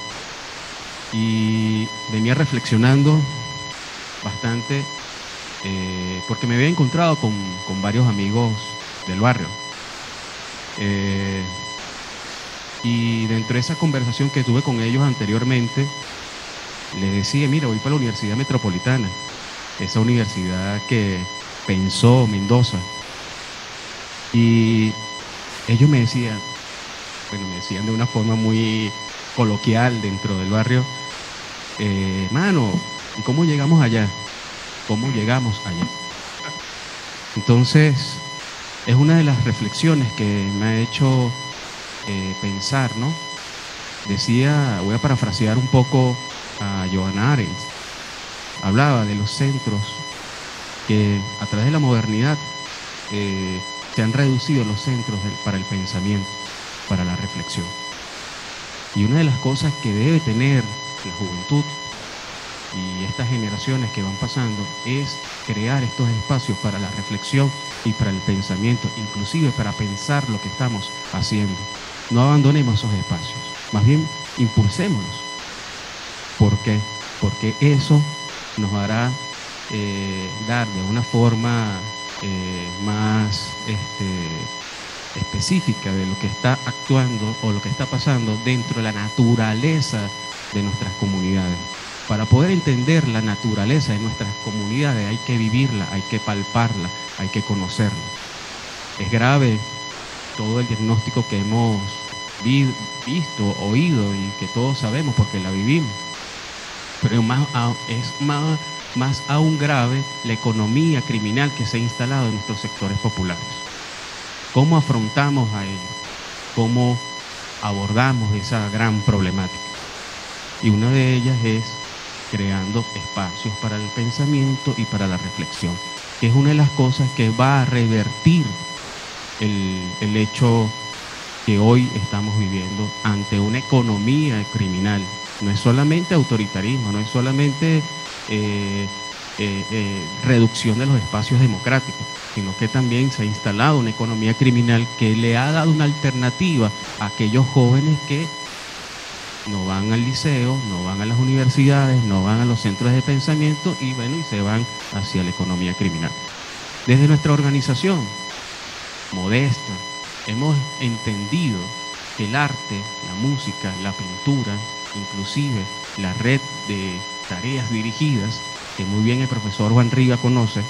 y venía reflexionando bastante porque me había encontrado con varios amigos del barrio, y dentro de esa conversación que tuve con ellos anteriormente les decía, mira, voy para la Universidad Metropolitana, esa universidad que pensó Mendoza. Y ellos me decían de una forma muy coloquial dentro del barrio, mano, ¿y cómo llegamos allá? ¿Cómo llegamos allá? Entonces, es una de las reflexiones que me ha hecho pensar, ¿no? Decía, voy a parafrasear un poco a Johanna Arendt, hablaba de los centros que a través de la modernidad se han reducido los centros para el pensamiento, para la reflexión. Y una de las cosas que debe tener la juventud y estas generaciones que van pasando es crear estos espacios para la reflexión y para el pensamiento, inclusive para pensar lo que estamos haciendo. No abandonemos esos espacios, más bien impulsémoslos. ¿Por qué? Porque eso nos hará dar de una forma más específica de lo que está actuando o lo que está pasando dentro de la naturaleza de nuestras comunidades. Para poder entender la naturaleza de nuestras comunidades hay que vivirla, hay que palparla, hay que conocerla. Es grave todo el diagnóstico que hemos visto, oído y que todos sabemos porque la vivimos. pero es más aún grave la economía criminal que se ha instalado en nuestros sectores populares. ¿Cómo afrontamos a ello? ¿Cómo abordamos esa gran problemática? Y una de ellas es creando espacios para el pensamiento y para la reflexión, que es una de las cosas que va a revertir el hecho que hoy estamos viviendo ante una economía criminal. No es solamente autoritarismo, no es solamente reducción de los espacios democráticos, sino que también se ha instalado una economía criminal que le ha dado una alternativa a aquellos jóvenes que no van al liceo, no van a las universidades, no van a los centros de pensamiento y se van hacia la economía criminal. Desde nuestra organización, modesta, hemos entendido que el arte, la música, la pintura, inclusive la red de tareas dirigidas, que muy bien el profesor Juan Riga conoce,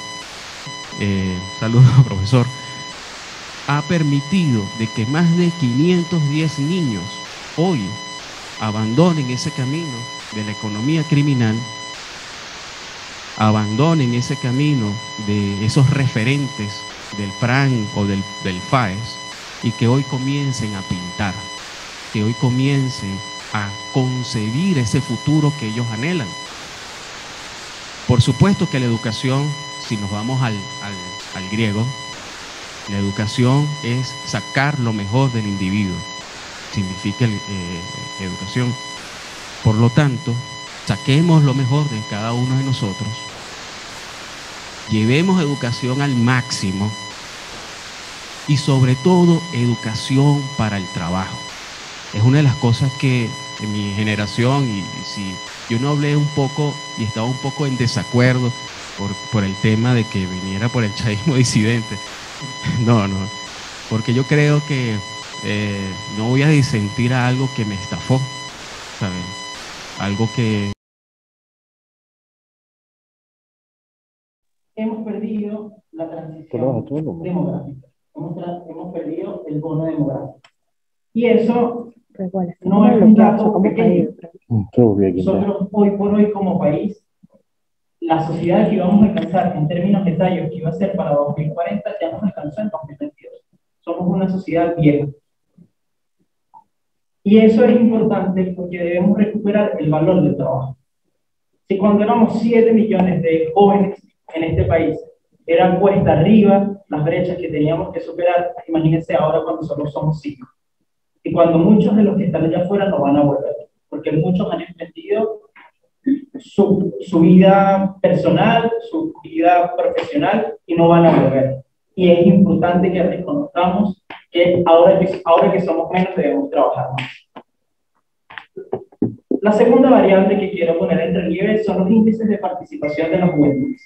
saludos profesor, ha permitido de que más de 510 niños hoy abandonen ese camino de la economía criminal, abandonen ese camino de esos referentes del PRAN o del FAES, y que hoy comiencen a pintar, que hoy comiencen a concebir ese futuro que ellos anhelan. Por supuesto que la educación, si nos vamos al griego, la educación es sacar lo mejor del individuo, significa educación. Por lo tanto, saquemos lo mejor de cada uno de nosotros, llevemos educación al máximo y sobre todo educación para el trabajo. Es una de las cosas que en mi generación, y si yo no hablé un poco y estaba un poco en desacuerdo por el tema de que viniera por el chavismo disidente, no, porque yo creo que no voy a disentir a algo que me estafó, ¿saben? Algo que... Hemos perdido la transición demográfica, hemos perdido el bono demográfico. Y eso no es un dato pequeño. Nosotros hoy por hoy como país, la sociedad que íbamos a alcanzar en términos de tallos que iba a ser para 2040 ya nos alcanzó en 2022. Somos una sociedad vieja. Y eso es importante porque debemos recuperar el valor del trabajo. Si cuando éramos 7 millones de jóvenes en este país eran cuesta arriba las brechas que teníamos que superar, imagínense ahora cuando solo somos 5. Y cuando muchos de los que están allá afuera no van a volver, porque muchos han emprendido su vida personal, su vida profesional y no van a volver. Y es importante que reconozcamos que ahora que somos menos debemos trabajar más. La segunda variable que quiero poner en relieve son los índices de participación de los juventudes.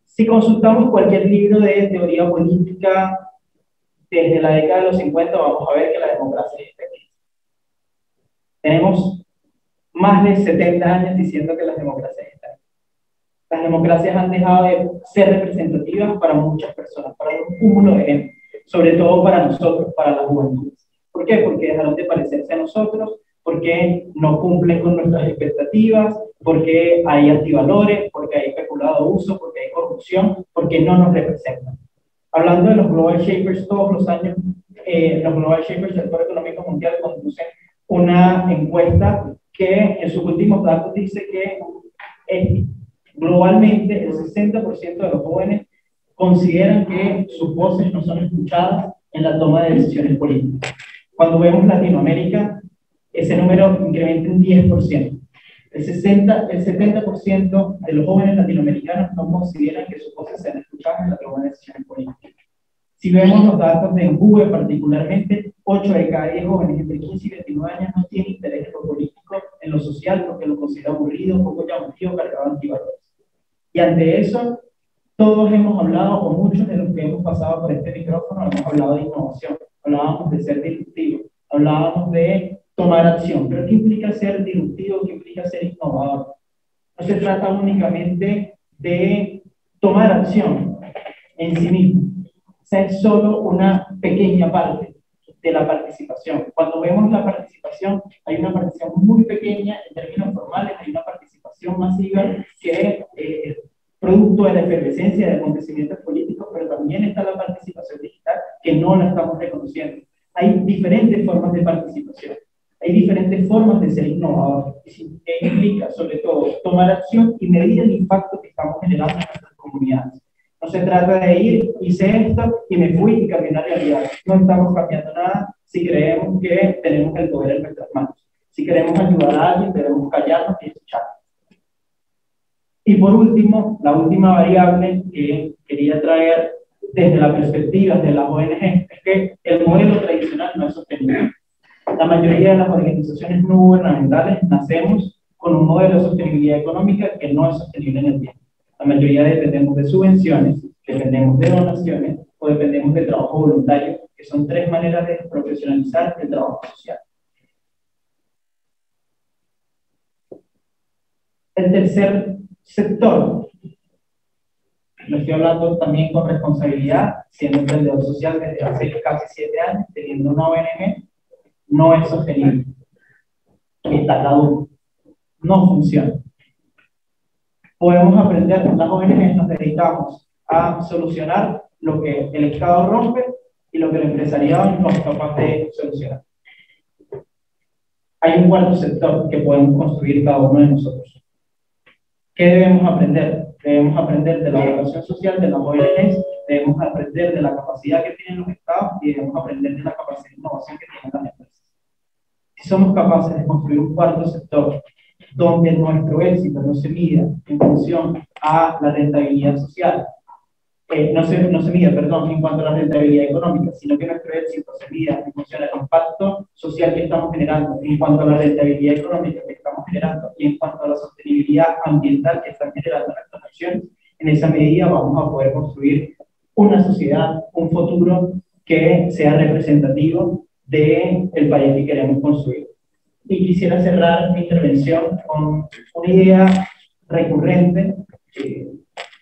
Si consultamos cualquier libro de teoría política desde la década de los 50, vamos a ver que la democracia es efectiva. Tenemos más de 70 años diciendo que las democracias están. Las democracias han dejado de ser representativas para muchas personas, para un cúmulo de gente, sobre todo para nosotros, para las juventudes. ¿Por qué? Porque dejaron de parecerse a nosotros, porque no cumplen con nuestras expectativas, porque hay antivalores, porque hay especulado uso, porque hay corrupción, porque no nos representan. Hablando de los Global Shapers, todos los años los Global Shapers del Foro Económico Mundial conducen una encuesta que en sus últimos datos dice que globalmente el 60% de los jóvenes consideran que sus voces no son escuchadas en la toma de decisiones políticas. Cuando vemos Latinoamérica, ese número incrementa un 10%. El 70% de los jóvenes latinoamericanos no consideran que sus voces sean escuchadas en la toma de decisiones políticas. Si vemos los datos de ENJUVE particularmente, 8 de cada 10 jóvenes entre 15 y 29 años no tienen interés en lo político, en lo social, porque lo consideran aburrido, poco llamativo, cargado de antivalores. Y ante eso, todos hemos hablado, o muchos de los que hemos pasado por este micrófono, hemos hablado de innovación, hablábamos de ser disruptivo, hablábamos de tomar acción. Pero ¿qué implica ser disruptivo? ¿Qué implica ser innovador? No se trata únicamente de tomar acción en sí mismo. O sea, es solo una pequeña parte de la participación. Cuando vemos la participación participación, hay una participación muy pequeña en términos formales, hay una participación masiva que es producto de la efervescencia de acontecimientos políticos, pero también está la participación digital que no la estamos reconociendo. Hay diferentes formas de participación, hay diferentes formas de ser innovadores, que implica sobre todo tomar acción y medir el impacto que estamos generando en nuestras comunidades. No se trata de ir, hice esto y me fui y cambié la realidad. No estamos cambiando nada si creemos que tenemos el poder en nuestras manos. Si queremos ayudar a alguien, debemos callarnos y escuchar. Y por último, la última variable que quería traer desde la perspectiva de las ONG es que el modelo tradicional no es sostenible. La mayoría de las organizaciones no gubernamentales nacemos con un modelo de sostenibilidad económica que no es sostenible en el tiempo. La mayoría dependemos de subvenciones, dependemos de donaciones o dependemos de trabajo voluntario, que son tres maneras de profesionalizar el trabajo social. El tercer sector, lo estoy hablando también con responsabilidad, siendo emprendedor social desde hace casi 7 años, teniendo una ONG, no es sostenible. Está caduco, no funciona. Podemos aprender, las ONG nos dedicamos a solucionar lo que el Estado rompe y lo que el empresariado no es capaz de solucionar. Hay un cuarto sector que podemos construir cada uno de nosotros. ¿Qué debemos aprender? Debemos aprender de la educación social de las ONGs, debemos aprender de la capacidad que tienen los estados y debemos aprender de la capacidad de innovación que tienen las empresas. Si somos capaces de construir un cuarto sector donde nuestro éxito no se mida en función a la rentabilidad social, no se mida, perdón, en cuanto a la rentabilidad económica, sino que nuestro éxito se mida en función al impacto social que estamos generando, en cuanto a la rentabilidad económica que estamos generando y en cuanto a la sostenibilidad ambiental que están generando nuestras acciones, en esa medida vamos a poder construir una sociedad, un futuro que sea representativo del país que queremos construir. Y quisiera cerrar mi intervención con una idea recurrente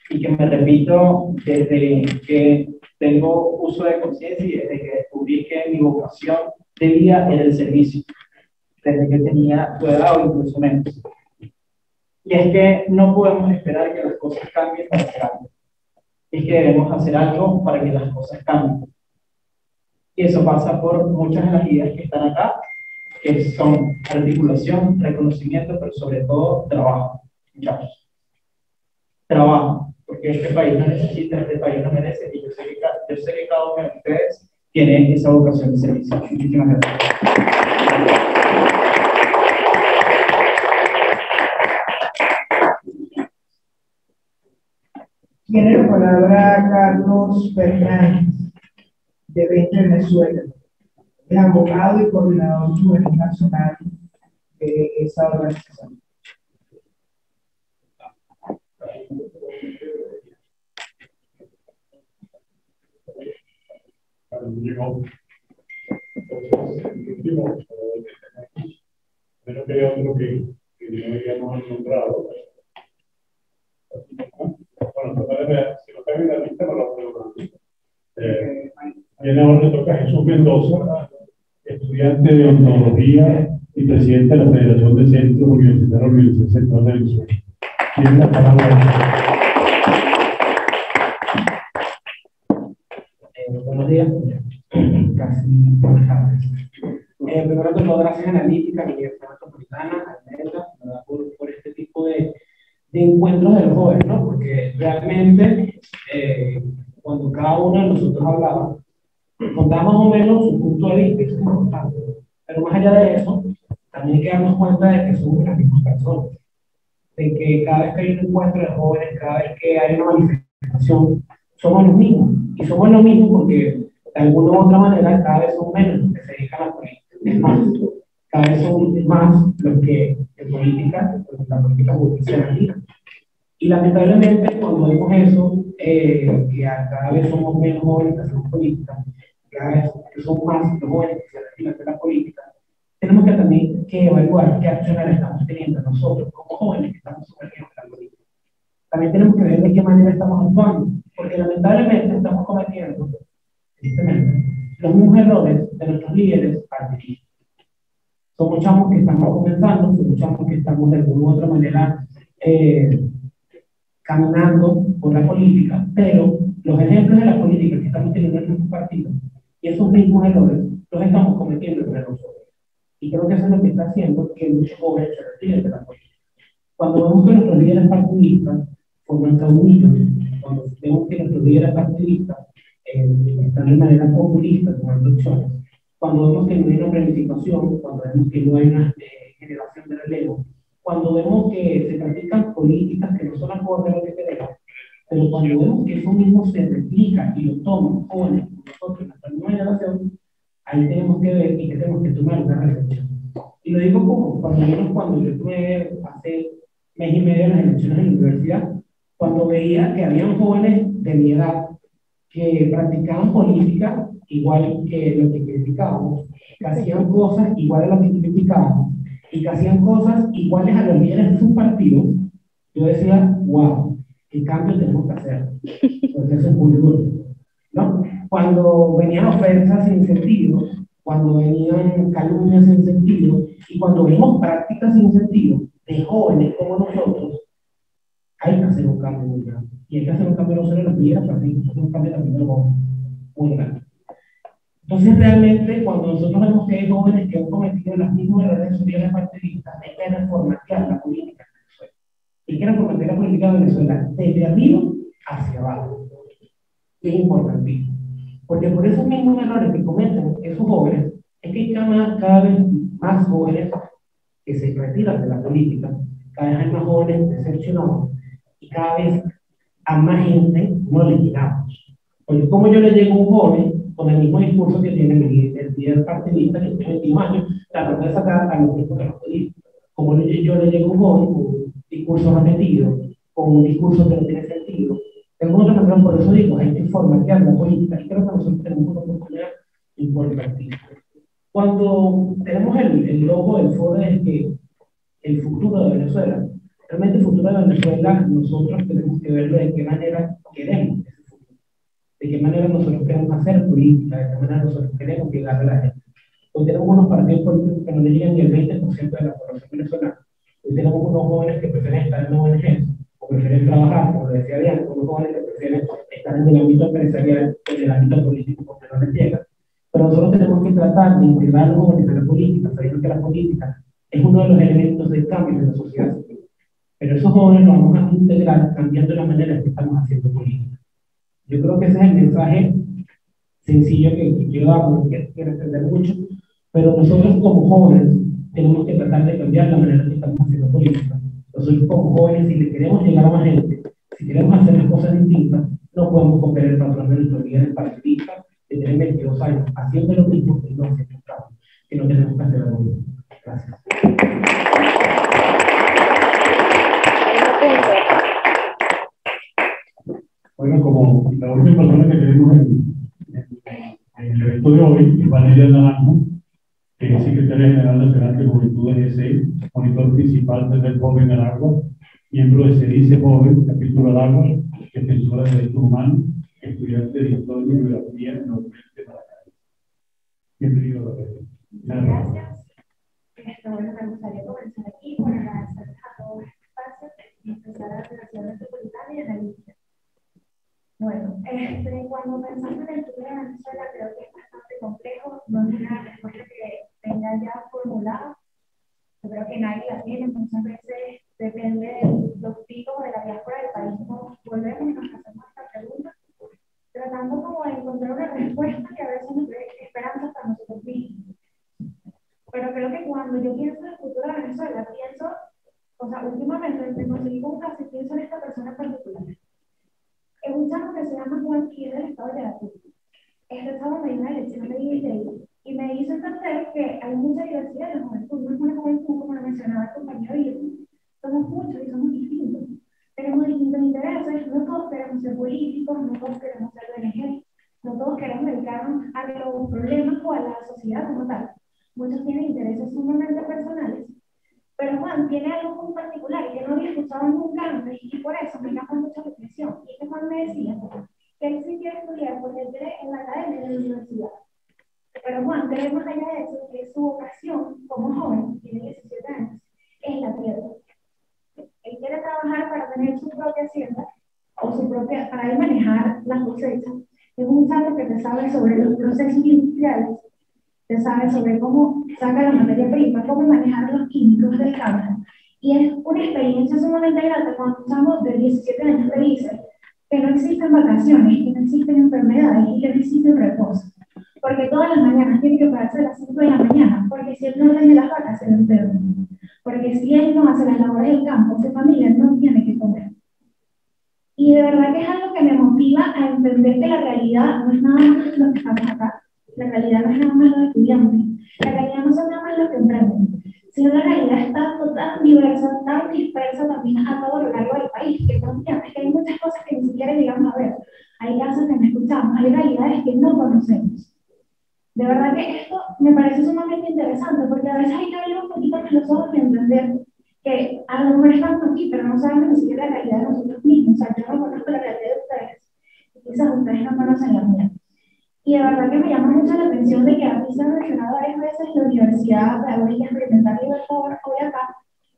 y que me repito desde que tengo uso de conciencia y desde que descubrí que mi vocación de vida era el servicio, desde que tenía tu edad o incluso menos. Y es que no podemos esperar que las cosas cambien para que cambien. Es que debemos hacer algo para que las cosas cambien. Y eso pasa por muchas de las ideas que están acá, que son articulación, reconocimiento, pero sobre todo trabajo, muchachos. Trabajo, porque este país no necesita, este país no merece, y yo sé que cada uno de ustedes tiene esa vocación de servicio. Muchísimas gracias. Tiene la palabra Carlos Fernández, de Venta Venezuela. Es abogado y coordinador juvenil nacional de esa organización. Pero que hay otro que no habíamos nombrado. Bueno, si no está en la lista, no lo puedo ver. Viene ahora le toca a Jesús Mendoza, estudiante de odontología y presidente de la Federación de Centros Universitarios de la Universidad Central de Venezuela. Tiene la palabra. Buenos días. Casi buenas tardes. Primero de todo, gracias a Analítica, Universidad Metropolitana, a Meta, por este tipo de encuentros de los jóvenes, ¿no? Porque realmente, cuando cada uno de nosotros hablaba, contaba más o menos su punto de vista, eso es importante. Pero más allá de eso, también hay que darnos cuenta de que somos las mismas personas. De que cada vez que hay un encuentro de jóvenes, cada vez que hay una manifestación, somos los mismos. Y somos los mismos porque, de alguna u otra manera, cada vez son menos los que se dedican a la política. Es más, cada vez son más los que en política, la política se realiza. Y lamentablemente, cuando vemos eso, que cada vez somos menos jóvenes que hacemos política, cada vez que son más los jóvenes que se retiran de la política, tenemos que también evaluar qué acciones estamos teniendo nosotros como jóvenes que estamos sumergidos en la política. También tenemos que ver de qué manera estamos actuando, porque lamentablemente estamos cometiendo, tristemente, los mismos errores de nuestros líderes al dirigir. Somos chamos que estamos comenzando, somos chamos que estamos de alguna u otra manera caminando por la política, pero los ejemplos de la política que estamos teniendo en nuestros partidos y esos mismos errores los estamos cometiendo entre nosotros. Y creo que eso es lo que está haciendo que muchos jóvenes se retiren de la política. Cuando vemos que nuestros líderes partidistas forman caudillos, cuando vemos que nuestros líderes partidistas están de manera populista tomando opciones, cuando vemos que no hay una planificación, cuando vemos que no hay una generación de relevo, cuando vemos que se practican políticas que no son acordes a lo que queremos, pero cuando vemos que eso mismo se replica y lo toman jóvenes como nosotros, nuestra nueva generación, ahí tenemos que ver y tenemos que tomar una reflexión. Y lo digo como cuando yo tuve hace mes y medio las elecciones en la universidad, cuando veía que habían jóvenes de mi edad que practicaban política igual que lo que criticábamos, que hacían cosas iguales a lo que criticábamos y que hacían cosas iguales a los líderes de sus partidos, yo decía, wow, ¿qué cambio tenemos que hacer? Porque eso es muy duro, ¿no? Cuando venían ofensas sin sentido, cuando venían calumnias sin sentido y cuando vemos prácticas sin sentido de jóvenes como nosotros, hay que hacer un cambio muy grande. Y hay que hacer un cambio no solo en los líderes partidos, sino un cambio también en los jóvenes, muy grande. Entonces, realmente, cuando nosotros vemos que hay jóvenes que han cometido los mismos errores de sus líderes partidistas, hay que reformatear la política en Venezuela. Hay que reformatear la política de Venezuela desde arriba hacia abajo. Es importantísimo. Porque por esos mismos errores que cometen esos jóvenes, es que hay cada vez más jóvenes que se retiran de la política, cada vez hay más jóvenes decepcionados, y cada vez a más gente no le llegamos. Porque como yo le llego a un joven con el mismo discurso que tiene el líder partidista que tiene 21 años, tratando de sacar a los mismos de los políticos. Como yo le llego a un joven con un discurso repetido, con un discurso que no tiene sentido. De alguna otra manera, por eso digo, hay que formatear la política, y creo que nosotros tenemos una oportunidad importantísima. Cuando tenemos el logo del foro es que el futuro de Venezuela, realmente el futuro de Venezuela, nosotros tenemos que verlo de qué manera queremos ese futuro, de qué manera nosotros queremos hacer política, de qué manera nosotros queremos llegar a la gente. Hoy tenemos unos partidos políticos que no le llegan ni el 20% de la población venezolana. Hoy tenemos unos jóvenes que prefieren estar en ONG, o prefieren trabajar, como decía Diana, unos jóvenes que prefieren estar en el ámbito empresarial, en el ámbito político, porque no les llega. Pero nosotros tenemos que tratar de integrar a los jóvenes en la política, sabiendo que la política es uno de los elementos de cambio de la sociedad civil. Pero esos jóvenes los vamos a integrar cambiando la manera en que estamos haciendo política. Yo creo que ese es el mensaje sencillo que quiero dar, porque quiero entender mucho, pero nosotros como jóvenes tenemos que tratar de cambiar la manera en que estamos haciendo política. Nosotros como jóvenes, si le queremos llegar a más gente, si queremos hacer las cosas distintas, no podemos copiar el patrón de nuestros líderes partidistas que tienen 22 años haciendo lo mismo y no haciendo el cambio, que no tenemos que hacer algo mismo. Gracias. Bueno, como la última persona que tenemos en el evento de hoy es Valeria Naranjo, que es secretaria general nacional de Juventud de GSI, monitor principal del Red Joven Aragua, miembro de CEDICE Joven, capítulo Aragua, defensora de derechos humanos, estudiante de historia y geografía en la Universidad de Maracay. Bienvenido, Valeria. Gracias. Bueno, me gustaría comenzar aquí por agradecer a todos este espacio, en especial a la Universidad Metropolitana y a la Liga. Bueno, cuando pensamos en el futuro de Venezuela, creo que es bastante complejo, no es una respuesta que tenga ya formulada. Yo creo que nadie la tiene, muchas veces depende de los tipos de la diáspora del país, nos volvemos y nos hacemos esta pregunta, tratando como de encontrar una respuesta que a veces nos dé esperanza para nosotros mismos. Pero creo que cuando yo pienso en el futuro de Venezuela, pienso, o sea, últimamente me conseguí con un caso y pienso en esta persona en particular. Es un chamo que se llama Juan y es del estado de Veracruz. Este chamo me dio una lección de vida y me hizo entender que hay mucha diversidad en la juventud. No es una juventud, como lo mencionaba el compañero Irwin. Somos muchos y somos distintos. Tenemos distintos intereses, no todos queremos ser políticos, no todos queremos ser ONG, no todos queremos dedicarnos a los problemas o a la sociedad como tal. Muchos tienen intereses sumamente personales, pero Juan tiene algo muy particular que no había escuchado nunca antes y por eso me llama mucho la atención. Y que Juan me decía que él sí quiere estudiar porque él quiere en la academia de la universidad. Pero Juan cree más allá de eso que su vocación como joven cosecha, es un saco que te sabe sobre los procesos industriales, te sabe sobre cómo saca la materia prima, cómo manejar los químicos del campo. Y es una experiencia sumamente grata cuando un chamo de 17 años te dice que no existen vacaciones, que no existen enfermedades y que no existe reposo. Porque todas las mañanas tiene que pararse a las 5 de la mañana, porque si él no tiene las vacas se lo enferma. Porque si él no hace las labores del campo, su familia no tiene que comer. Y de verdad que es algo que me motiva a entender que la realidad no es nada más los que estamos acá. La realidad no es nada más los estudiantes. La realidad no son nada más los que emprenden. Sino la realidad está tan diversa, tan dispersa también a todo lo largo del país. Que es que hay muchas cosas que ni siquiera llegamos a ver. Hay casos que no escuchamos, hay realidades que no conocemos. De verdad que esto me parece sumamente interesante, porque a veces hay que abrir un poquito más los ojos y entender que a lo mejor estamos aquí, pero no sabemos ni siquiera la realidad de nosotros mismos. O sea, yo no conozco la realidad de ustedes, y quizás ustedes no conocen la mía. Y de verdad que me llama mucho la atención de que aquí se ha mencionado varias veces la Universidad Pedagógica Experimental Libertador hoy acá,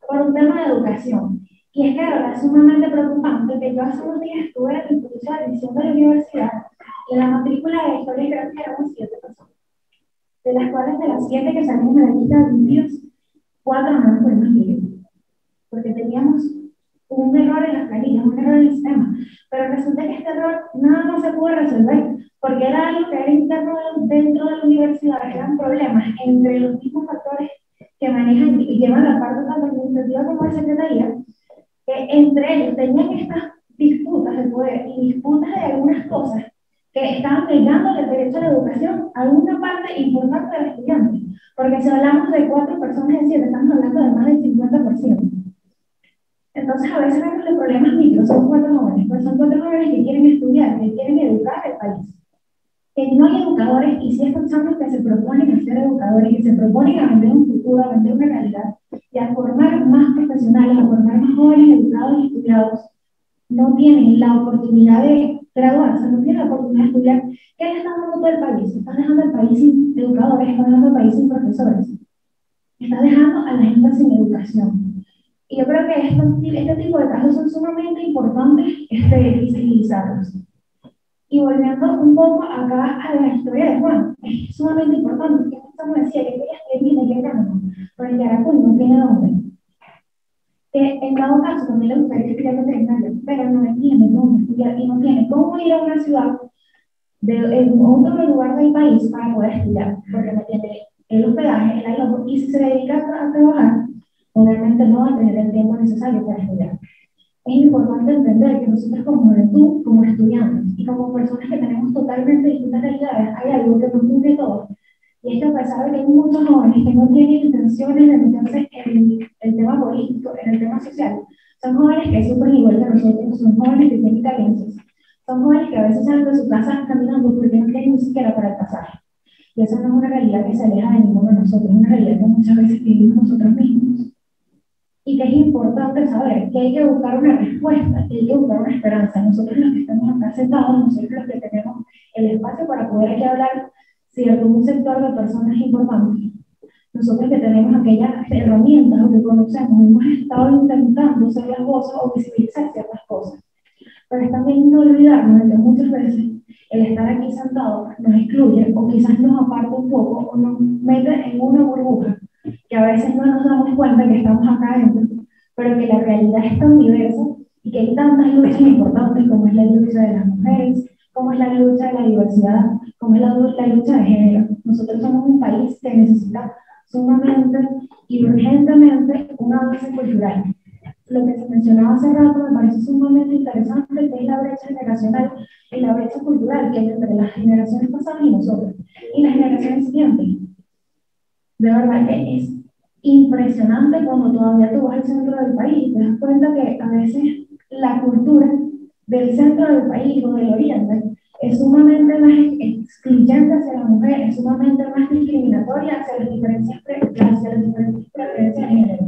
por un tema de educación. Y es que de verdad es sumamente preocupante que yo hace unos días estuve en el instituto de admisión de la universidad, y en la matrícula de historia creo que éramos 7 personas. De las cuales de las 7 que salimos de la lista de admitidos, 4 no nos pudimos inscribir, porque teníamos un error en las planillas, un error en el sistema, pero resulta que este error nada más se pudo resolver, porque era algo que era interno dentro de la universidad, eran problemas entre los mismos factores que manejan y llevan la parte tanto administrativa como de secretaría, que entre ellos tenían estas disputas de poder y disputas de algunas cosas que estaban negando el derecho a la educación a una parte importante de los estudiantes, porque si hablamos de 4 personas de 7, estamos hablando de más del 50%. Entonces, a veces vemos los problemas micros, son 4 jóvenes, pero son 4 jóvenes que quieren estudiar, que quieren educar al país. Que no hay educadores, y si estos chamos que se proponen a ser educadores, que se proponen a vender un futuro, a vender una realidad, y a formar más profesionales, a formar más jóvenes educados y estudiados, no tienen la oportunidad de graduarse, no tienen la oportunidad de estudiar, ¿qué le están dando todo el país? Están dejando al país sin educadores, están dejando al país sin profesores, están dejando a la gente sin educación. Y yo creo que este tipo de casos son sumamente importantes visibilizarlos. Y volviendo un poco acá a la historia de Juan, es sumamente importante, que estamos decía que quería escribir de qué camino, pero el Yaracuy no tiene dónde. Que en dado caso también le gustaría estudiar veterinario, pero no tiene dónde estudiar y no tiene cómo ir a una ciudad en otro lugar del país para poder estudiar, porque no tiene el hospedaje, el alojo, y si se dedica a trabajar, obviamente no va a tener el tiempo necesario para estudiar. Es importante entender que nosotros como juventud, como estudiantes y como personas que tenemos totalmente distintas realidades, hay algo que nos une a todos. Y es que a pesar de que hay muchos jóvenes que no tienen intenciones de meterse en el tema político, en el tema social, son jóvenes que sufren igual que nosotros, son jóvenes que tienen carencias, son jóvenes que a veces salen de su casa caminando porque no tienen ni siquiera para el pasaje. Y esa no es una realidad que se aleja de ninguno de nosotros, es una realidad que muchas veces vivimos nosotros mismos. Y que es importante saber que hay que buscar una respuesta, que hay que buscar una esperanza. Nosotros los que estamos acá sentados, nosotros los que tenemos el espacio para poder aquí hablar, cierto, un sector de personas importantes. Nosotros que tenemos aquellas herramientas o que conocemos, hemos estado intentando ser las voces o visibilizar ciertas cosas. Pero es también no olvidarnos de que muchas veces el estar aquí sentado nos excluye o quizás nos aparta un poco o nos mete en una burbuja que a veces no nos damos cuenta que estamos acá adentro, pero que la realidad es tan diversa y que hay tantas luchas importantes como es la lucha de las mujeres, como es la lucha de la diversidad, como es la lucha de género. Nosotros somos un país que necesita sumamente y urgentemente una base cultural. Lo que se mencionaba hace rato me parece sumamente interesante, que es la brecha generacional y la brecha cultural que hay entre las generaciones pasadas y nosotros, y las generaciones siguientes. De verdad que es impresionante cuando todavía tú vas al centro del país y te das cuenta que a veces la cultura del centro del país o del oriente es sumamente más excluyente hacia la mujer, es sumamente más discriminatoria hacia las diferentes preferencias de género.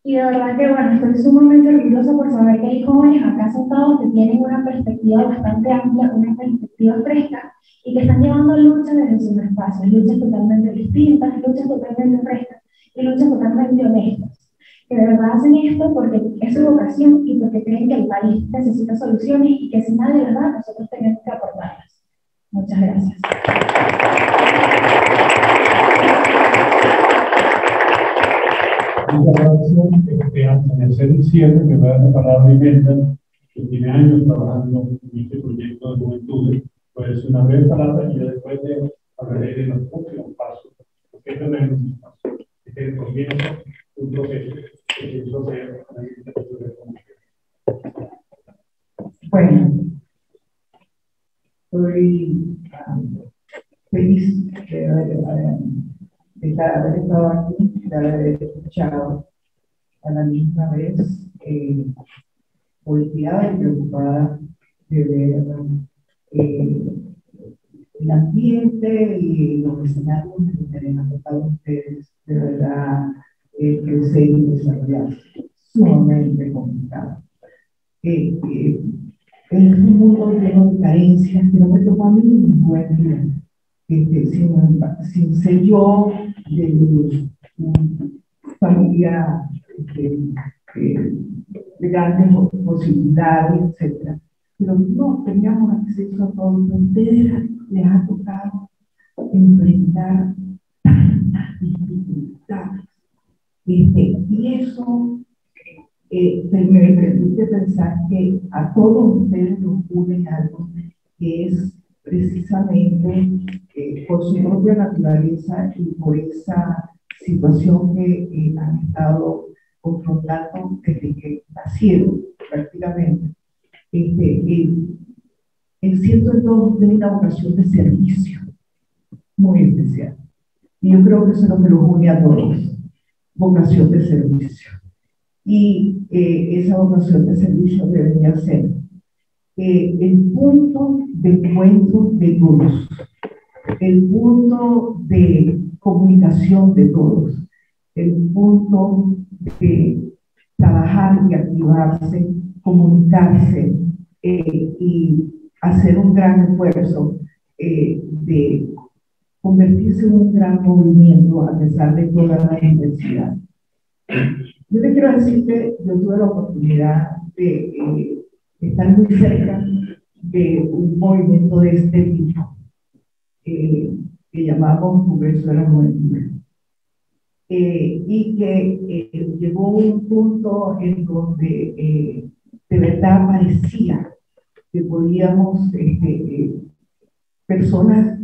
Y de verdad que, bueno, estoy sumamente orgullosa por saber que hay jóvenes acá sentados que tienen una perspectiva bastante amplia, una perspectiva fresca, y que están llevando luchas desde sus espacios, luchas totalmente distintas, luchas totalmente frescas y luchas totalmente honestas. que de verdad hacen esto porque es su vocación y porque creen que el país necesita soluciones y que sin nadie, ¿verdad?, nosotros tenemos que aportarlas. Muchas gracias. Muchas gracias. Al hacer el cierre, me voy a dar la palabra a Imelda, que tiene años trabajando en este proyecto de juventudes. Puede ser una breve palabra y yo después hablaré de los próximos pasos. Porque esto no es un paso, es el comienzo de un proceso que pienso ser Bueno, estoy feliz de haber estado aquí, de haber escuchado a la misma vez volteada y preocupada de ver el ambiente y los escenarios que les han tocado a ustedes, de verdad, crecer y desarrollarse. Sumamente complicado. Es un mundo lleno de carencias que no me tocó a mí en buen día. Sin ser yo de familia de grandes posibilidades, etc. Pero no teníamos acceso a todo. A ustedes les ha tocado enfrentar tantas dificultades. Y eso me permite pensar que a todos ustedes nos une algo que es precisamente por su propia naturaleza y por esa situación que han estado confrontando desde que nacieron prácticamente. Siento entonces de una vocación de servicio muy especial. Y yo creo que eso es lo que los une a todos, vocación de servicio. Y esa vocación de servicio debería ser el punto de encuentro de todos, el punto de comunicación de todos, el punto de trabajar y activarse, comunicarse y hacer un gran esfuerzo de convertirse en un gran movimiento a pesar de toda la diversidad. Yo te quiero decir que yo tuve la oportunidad de estar muy cerca de un movimiento de este tipo que llamamos Congreso de la Juventud, y que llegó a un punto en donde de verdad parecía que podíamos, personas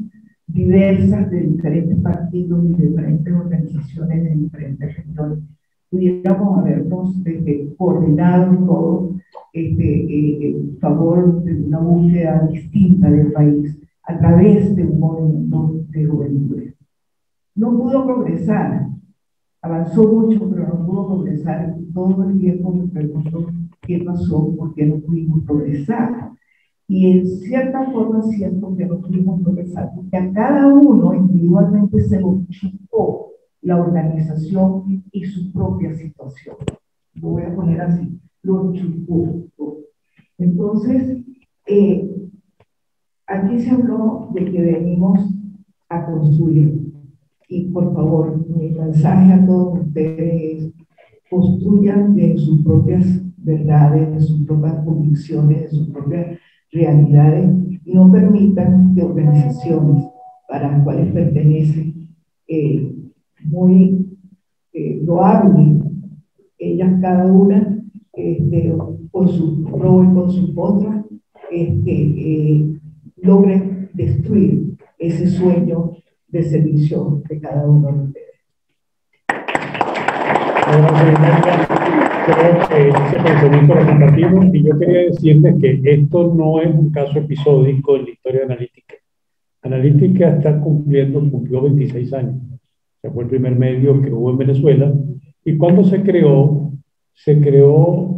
diversas de diferentes partidos y de diferentes organizaciones de diferentes regiones, pudiéramos habernos coordinado todos en favor de una búsqueda distinta del país a través de un movimiento de juventud. No pudo progresar, avanzó mucho, pero no pudo progresar. Todo el tiempo me pregunto qué pasó, por qué no pudimos progresar. Y en cierta forma siento que no pudimos progresar, porque a cada uno individualmente se lo chupó la organización y su propia situación. Lo voy a poner así, lo chupó. Entonces, aquí se habló de que venimos a construir. Y por favor, mi mensaje a todos ustedes es: construyan de sus propias verdades, de sus propias convicciones, de sus propias realidades, y no permitan que organizaciones para las cuales pertenecen muy loables, ellas cada una con su pro y con su contra, logren destruir ese sueño de servicio de cada uno de ustedes. Creo que ese pensamiento lo compartimos, y yo quería decirles que esto no es un caso episódico en la historia de Analítica. Analítica cumplió 26 años. Fue el primer medio que hubo en Venezuela, y cuando se creó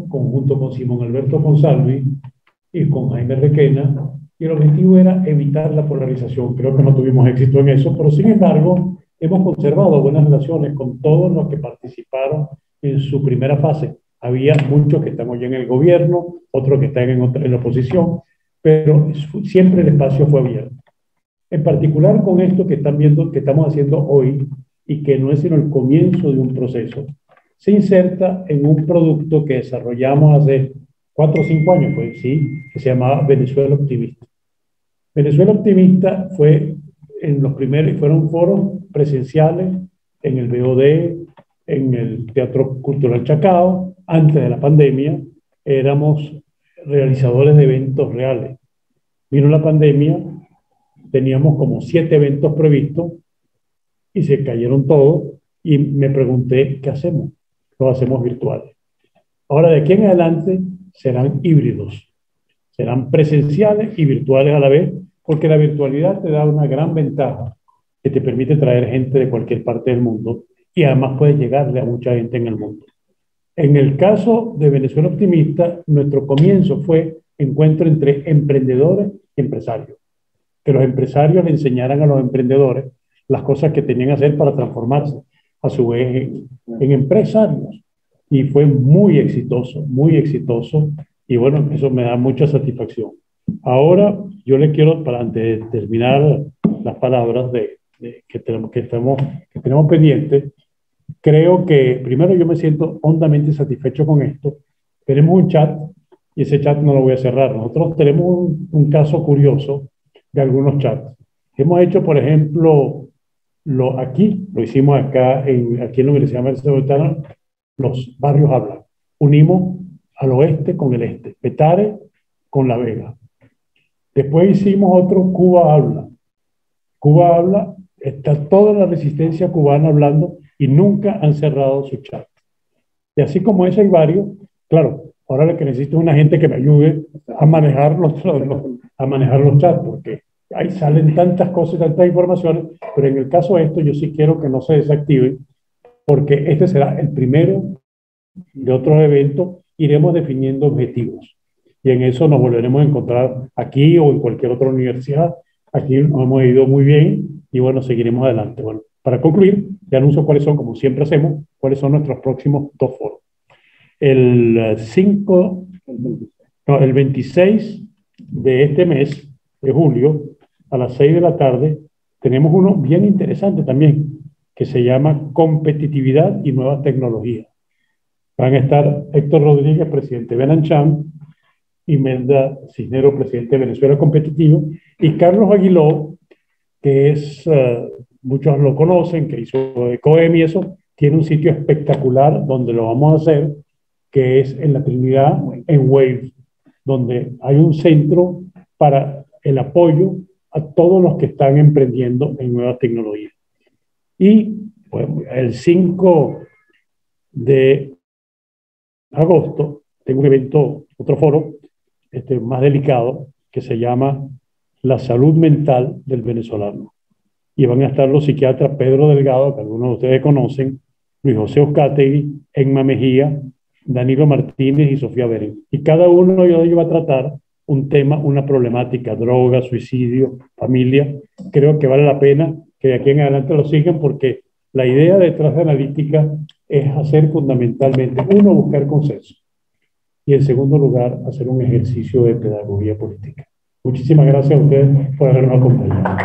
junto con Simón Alberto Monsalvi y con Jaime Requena, y el objetivo era evitar la polarización. Creo que no tuvimos éxito en eso, pero sin embargo hemos conservado buenas relaciones con todos los que participaron en su primera fase. Había muchos que están hoy en el gobierno, otros que están en la oposición, pero siempre el espacio fue abierto. En particular con esto que están viendo, que estamos haciendo hoy, y que no es sino el comienzo de un proceso, se inserta en un producto que desarrollamos hace 4 o 5 años, pues sí, que se llamaba Venezuela Optimista. Venezuela Optimista fue en los primeros, fueron foros presenciales en el BOD, en el Teatro Cultural Chacao. Antes de la pandemia éramos realizadores de eventos reales. Vino la pandemia, teníamos como 7 eventos previstos y se cayeron todos y me pregunté, ¿qué hacemos? Los hacemos virtuales. Ahora de aquí en adelante serán híbridos, serán presenciales y virtuales a la vez, porque la virtualidad te da una gran ventaja que te permite traer gente de cualquier parte del mundo y además puedes llegarle a mucha gente en el mundo. En el caso de Venezuela Optimista, nuestro comienzo fue encuentro entre emprendedores y empresarios. Que los empresarios le enseñaran a los emprendedores las cosas que tenían que hacer para transformarse a su vez en empresarios. Y fue muy exitoso, y bueno, eso me da mucha satisfacción. Ahora yo le quiero, para antes de terminar las palabras que tenemos pendientes, creo que primero yo me siento hondamente satisfecho con esto. Tenemos un chat y ese chat no lo voy a cerrar. Nosotros tenemos un caso curioso de algunos chats. Hemos hecho, por ejemplo, lo hicimos aquí en la Universidad Metropolitana, los barrios hablan. Unimos al oeste con el este, Petare con La Vega. Después hicimos otro, Cuba habla. Cuba habla, está toda la resistencia cubana hablando y nunca han cerrado su chat. Y así como eso hay varios, claro, ahora lo que necesito es una gente que me ayude a manejar los chats, porque ahí salen tantas cosas, tantas informaciones, pero en el caso de esto yo sí quiero que no se desactive, porque este será el primero de otros eventos. Iremos definiendo objetivos y en eso nos volveremos a encontrar aquí o en cualquier otra universidad. Aquí nos hemos ido muy bien y bueno, seguiremos adelante. Bueno, para concluir, te anuncio cuáles son, como siempre hacemos, cuáles son nuestros próximos 2 foros. El 26 de este mes de julio, a las 6 de la tarde, tenemos uno bien interesante también, que se llama Competitividad y Nuevas Tecnologías. Van a estar Héctor Rodríguez, presidente de Benanchan, Imelda Cisneros, presidente de Venezuela Competitivo, y Carlos Aguiló, que es, muchos lo conocen, que hizo ECOEM y eso, tiene un sitio espectacular donde lo vamos a hacer, que es en la Trinidad, en Wave, donde hay un centro para el apoyo a todos los que están emprendiendo en nuevas tecnologías. Y bueno, el 5 de agosto tengo un evento, otro foro más delicado, que se llama La Salud Mental del Venezolano. Y van a estar los psiquiatras Pedro Delgado, que algunos de ustedes conocen, Luis José Oscategui, Enma Mejía, Danilo Martínez y Sofía Beren. Y cada uno de ellos va a tratar un tema, una problemática, droga, suicidio, familia. Creo que vale la pena que de aquí en adelante lo sigan, porque la idea detrás de Analítica es hacer fundamentalmente, uno, buscar consenso, y en segundo lugar, hacer un ejercicio de pedagogía política. Muchísimas gracias a ustedes por habernos acompañado.